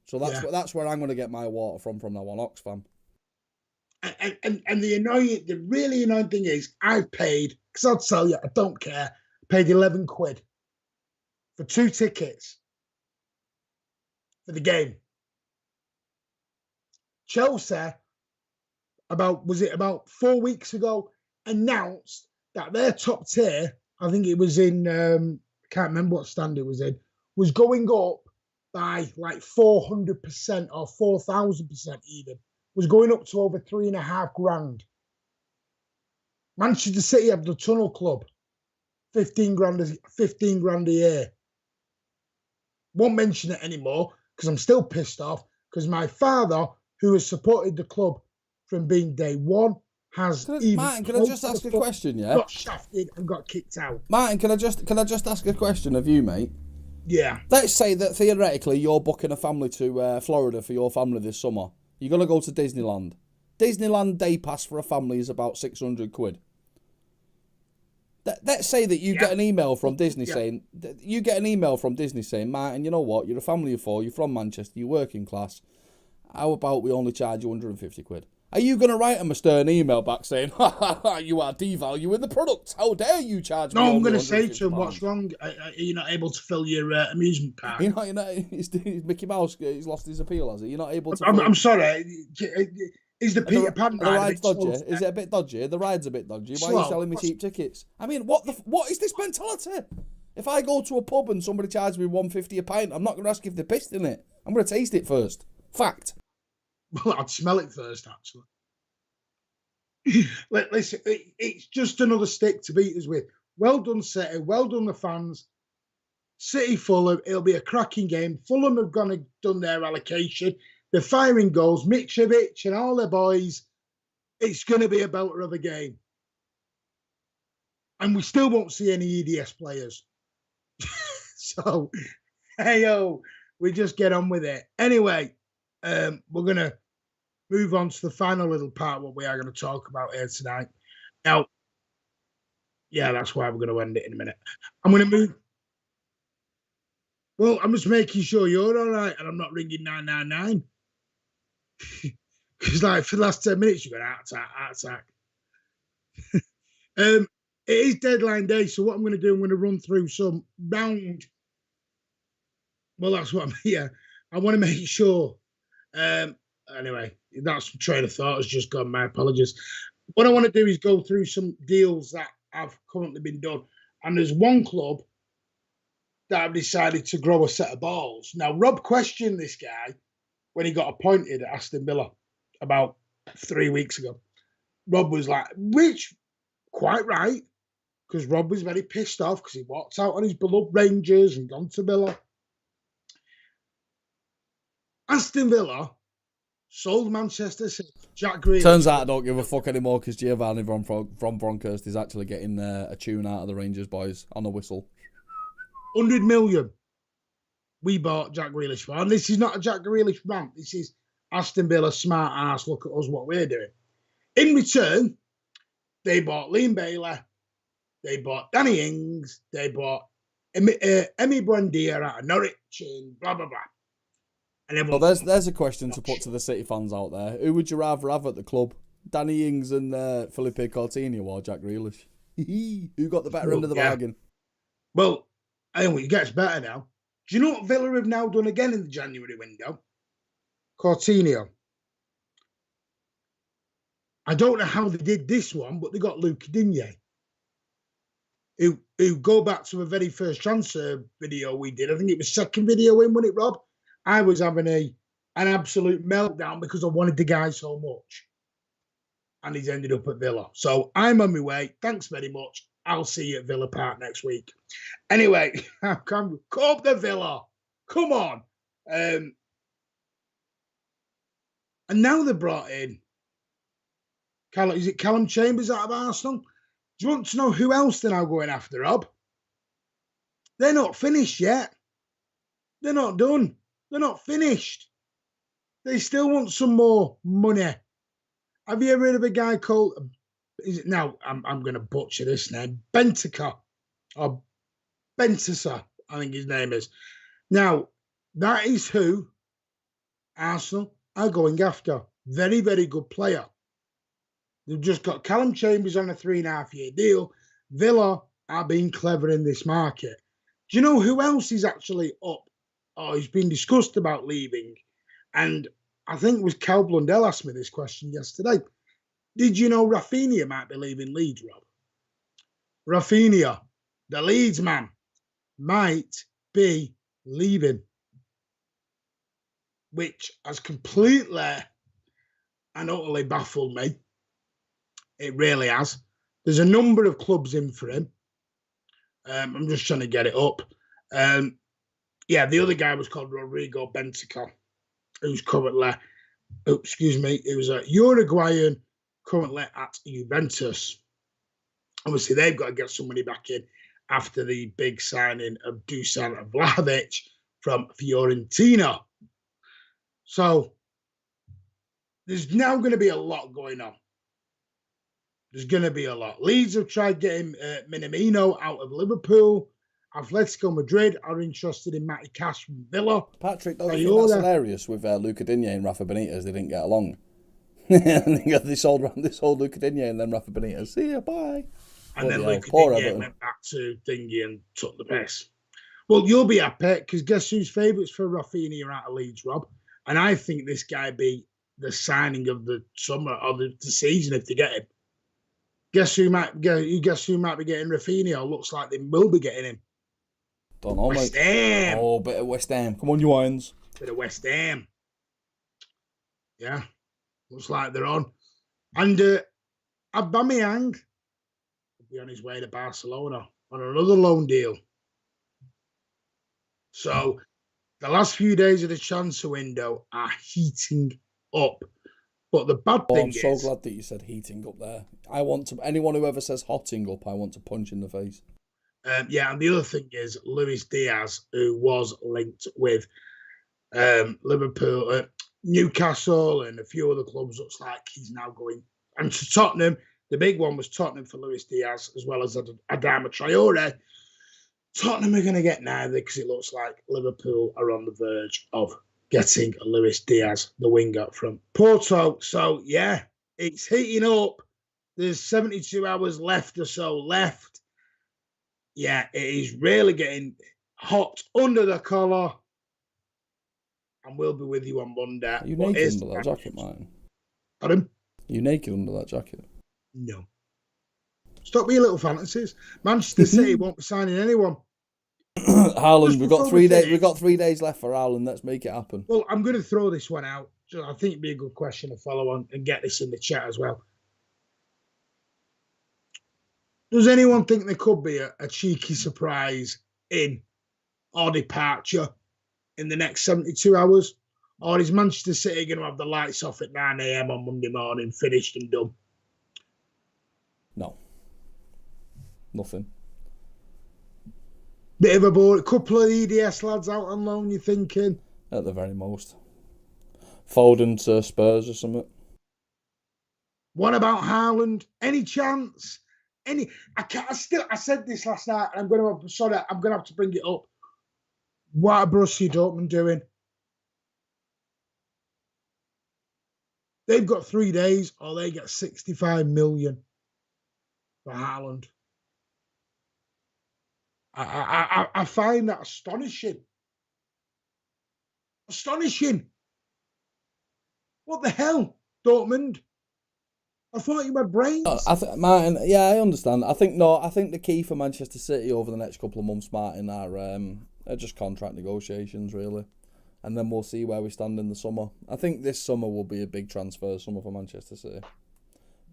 So that's where I'm going to get my water from now on, Oxfam. And the really annoying thing is, I've paid, because I'll tell you, I don't care, paid 11 quid for 2 tickets for the game. Chelsea, about 4 weeks ago, announced that their top tier, I think it was in, can't remember what stand it was in, was going up by like 400% or 4,000% even, was going up to over 3.5 grand. Manchester City have the Tunnel Club, 15 grand a year. Won't mention it anymore because I'm still pissed off because my father, who has supported the club from being day one, Martin, can I just ask a question? Yeah, got shafted and got kicked out. Martin, can I just ask a question of you, mate? Yeah. Let's say that theoretically you're booking a family to Florida for your family this summer. You're gonna go to Disneyland. Disneyland day pass for a family is about 600 quid. Let's say that you get an email from Disney saying, Martin, you know what? You're a family of 4. You're from Manchester. You're working class. How about we only charge you 150 quid? Are you going to write him a stern email back saying, you are devaluing the product? How dare you charge me? No, I'm going to say to him, what's wrong? Are you not able to fill your amusement park? You're not, it's Mickey Mouse, he's lost his appeal, has he? You're not able to... I'm sorry. Is the Peter Pan ride? The ride's dodgy. Is it a bit dodgy? The ride's a bit dodgy. Why are you selling me cheap tickets? I mean, what is this mentality? If I go to a pub and somebody charges me $1.50 a pint, I'm not going to ask if they're pissed in it. I'm going to taste it first. Fact. Well, I'd smell it first, actually. Listen, it's just another stick to beat us with. Well done, City. Well done, the fans. City Fulham, it'll be a cracking game. Fulham have gone and done their allocation. They're firing goals. Mitrovic and all their boys. It's going to be a belter of a game. And we still won't see any EDS players. So, hey-o, we just get on with it. Anyway, we're going to move on to the final little part, what we are going to talk about here tonight. Now, yeah, that's why we're going to end it in a minute. I'm going to move. Well, I'm just making sure you're all right and I'm not ringing 999. Because, like, for the last 10 minutes, you've got heart attack. It is deadline day, so what I'm going to do, I'm going to run through some round. Well, that's what I'm here. I want to make sure. Anyway, that's train of thought has just gone. My apologies. What I want to do is go through some deals that have currently been done. And there's one club that have decided to grow a set of balls. Now, Rob questioned this guy when he got appointed at Aston Villa about 3 weeks ago. Rob was like, which, quite right, because Rob was very pissed off because he walked out on his beloved Rangers and gone to Villa. Aston Villa sold Manchester City. Jack Grealish. Turns out I don't give a fuck anymore because Giovanni from Bronckhurst is actually getting a tune out of the Rangers boys on a whistle. 100 million. We bought Jack Grealish for. And this is not a Jack Grealish rant. This is Aston Villa smart ass. Look at us, what we're doing. In return, they bought Liam Bailey. They bought Danny Ings. They bought Emi Buendia out of Norwich and blah, blah, blah. And well, there's a question to put to the City fans out there. Who would you rather have at the club? Danny Ings and Felipe Coutinho or Jack Grealish? Who got the better end of the bargain? Well, I think it gets better now. Do you know what Villa have now done again in the January window? Coutinho. I don't know how they did this one, but they got Luke Digne, who go back to a very first transfer video we did. I think it was second video in, wasn't it, Rob? I was having an absolute meltdown because I wanted the guy so much. And he's ended up at Villa. So I'm on my way. Thanks very much. I'll see you at Villa Park next week. Anyway, come up the Villa. Come on. And now they brought in Callum Chambers out of Arsenal? Do you want to know who else they're now going after, Rob? They're not finished yet. They're not done. They're not finished. They still want some more money. Have you ever heard of a guy called, I'm going to butcher this name, Bentaker, or Bentasa, I think his name is. Now, that is who Arsenal are going after. Very, very good player. They've just got Callum Chambers on a 3.5-year deal. Villa are being clever in this market. Do you know who else is actually up? Oh, he's been discussed about leaving. And I think it was Cal Blundell asked me this question yesterday. Did you know Rafinha might be leaving Leeds, Rob? Rafinha, the Leeds man, might be leaving. Which has completely and utterly baffled me. It really has. There's a number of clubs in for him. I'm just trying to get it up. Yeah, the other guy was called Rodrigo Bentancur, who's currently, he was a Uruguayan, currently at Juventus. Obviously, they've got to get some money back in after the big signing of Dusan Vlahovic from Fiorentina. So, there's now going to be a lot going on. There's going to be a lot. Leeds have tried getting Minamino out of Liverpool. Atletico Madrid are interested in Matty Cash from Villa. Patrick, don't you think that's hilarious with Luca Digne and Rafa Benitez? They didn't get along. They sold Luca Digne and then Rafa Benitez. See ya, bye. And then Luca Digne went back to Thingy and took the piss. Well, you'll be happy because guess whose favourites for Rafinha are out of Leeds, Rob? And I think this guy be the signing of the summer or the season if they get him. Guess who might be getting Rafinha? Looks like they will be getting him. Don't know, West Ham. Oh, bit of West Ham. Come on, you Irons. Bit of West Ham. Yeah, looks like they're on. And Aubameyang will be on his way to Barcelona on another loan deal. So the last few days of the transfer window are heating up. But the bad thing is... I'm so glad that you said heating up there. Anyone who ever says hotting up, I want to punch in the face. Yeah, and the other thing is Luis Diaz, who was linked with Liverpool, Newcastle, and a few other clubs. Looks like he's now going. And to Tottenham, the big one was Tottenham for Luis Diaz, as well as Adama Traore. Tottenham are going to get neither because it looks like Liverpool are on the verge of getting Luis Diaz, the winger from Porto. So, yeah, it's heating up. There's 72 hours left or so left. Yeah, it is really getting hot under the collar. And we'll be with you on Monday. Are you naked under that jacket, Martin? Pardon? Are you naked under that jacket? No. Stop with your little fantasies. Manchester City won't be signing anyone. Haaland, we've got 3 days. We've got 3 days left for Haaland. Let's make it happen. Well, I'm going to throw this one out. So I think it'd be a good question to follow on and get this in the chat as well. Does anyone think there could be a cheeky surprise in or departure in the next 72 hours? Or is Manchester City going to have the lights off at 9 a.m. on Monday morning, finished and done? No. Nothing. Bit of a bore. A couple of EDS lads out on loan, you thinking? At the very most. Foden to Spurs or something. What about Haaland? Any chance? I said this last night, and I'm going to have to bring it up. What are Borussia Dortmund doing? They've got 3 days, or they get 65 million for Haaland. I find that astonishing. Astonishing. What the hell, Dortmund? I thought you had brains. Martin, yeah, I understand. I think the key for Manchester City over the next couple of months, Martin, are just contract negotiations, really. And then we'll see where we stand in the summer. I think this summer will be a big transfer summer for Manchester City.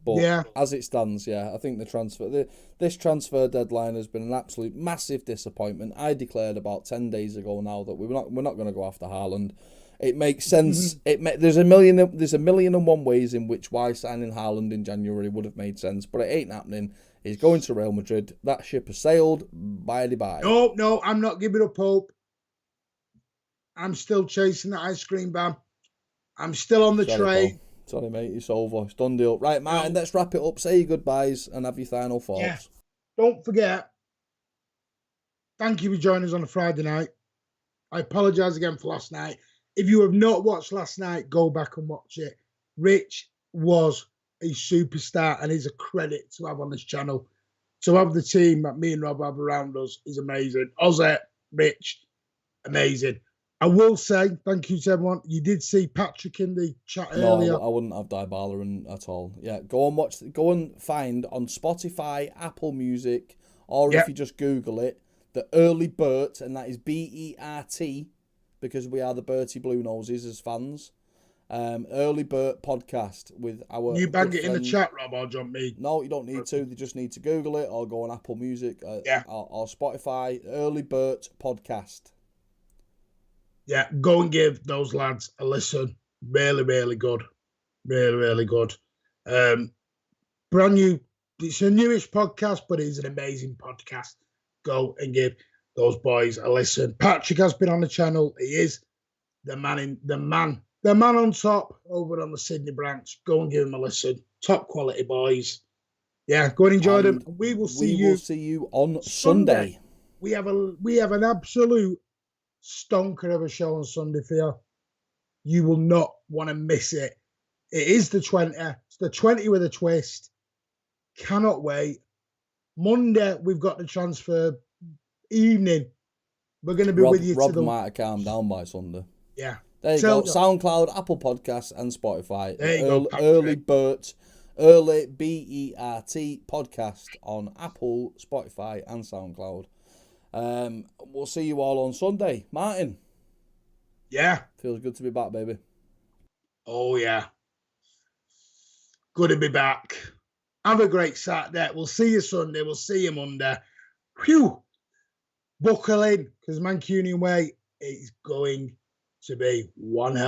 But as it stands, I think this transfer deadline has been an absolute massive disappointment. I declared about 10 days ago now that we're not going to go after Haaland. It makes sense. There's a million and one ways in which why signing Haaland in January would have made sense, but it ain't happening. He's going to Real Madrid. That ship has sailed. Bye. No, I'm not giving up hope. I'm still chasing the ice cream van. I'm still on the train. Sorry, mate. It's over. It's done deal. Right, Martin, let's wrap it up. Say your goodbyes and have your final thoughts. Yeah. Don't forget, thank you for joining us on a Friday night. I apologise again for last night. If you have not watched last night, go back and watch it. Rich was a superstar and is a credit to have on this channel. To have the team that me and Rob have around us is amazing. Ozzy, Rich, amazing. I will say thank you to everyone. You did see Patrick in the chat earlier. No, I wouldn't have Dybala in at all. Yeah, go and find on Spotify, Apple Music, or if you just Google it, the Early Bert, and that is BERT, because we are the Bertie Blue Noses as fans. Early Bert podcast with our. You bang it in the chat, Rob, or jump me? No, you don't need to. They just need to Google it or go on Apple Music, or Spotify. Early Bert podcast. Yeah, go and give those lads a listen. Really, really good. Really, really good. Brand new. It's a newish podcast, but it's an amazing podcast. Go and give those boys a listen. Patrick has been on the channel. He is the man on top over on the Sydney branch. Go and give him a listen. Top quality boys. Yeah, go and enjoy them. We will see you on Sunday. We have an absolute stonker of a show on Sunday for you. You will not want to miss it. It is the 20. It's the 20 with a twist. Cannot wait. Monday, we've got the transfer evening. We're going to be with you. Rob might have calmed down by Sunday. Yeah. There you go. SoundCloud, Apple Podcasts, and Spotify. There you go. Early BERT podcast on Apple, Spotify, and SoundCloud. We'll see you all on Sunday. Martin. Yeah. Feels good to be back, baby. Oh, yeah. Good to be back. Have a great Saturday. We'll see you Sunday. We'll see you Monday. Phew. Buckle in, because Mancunian way is going to be one hell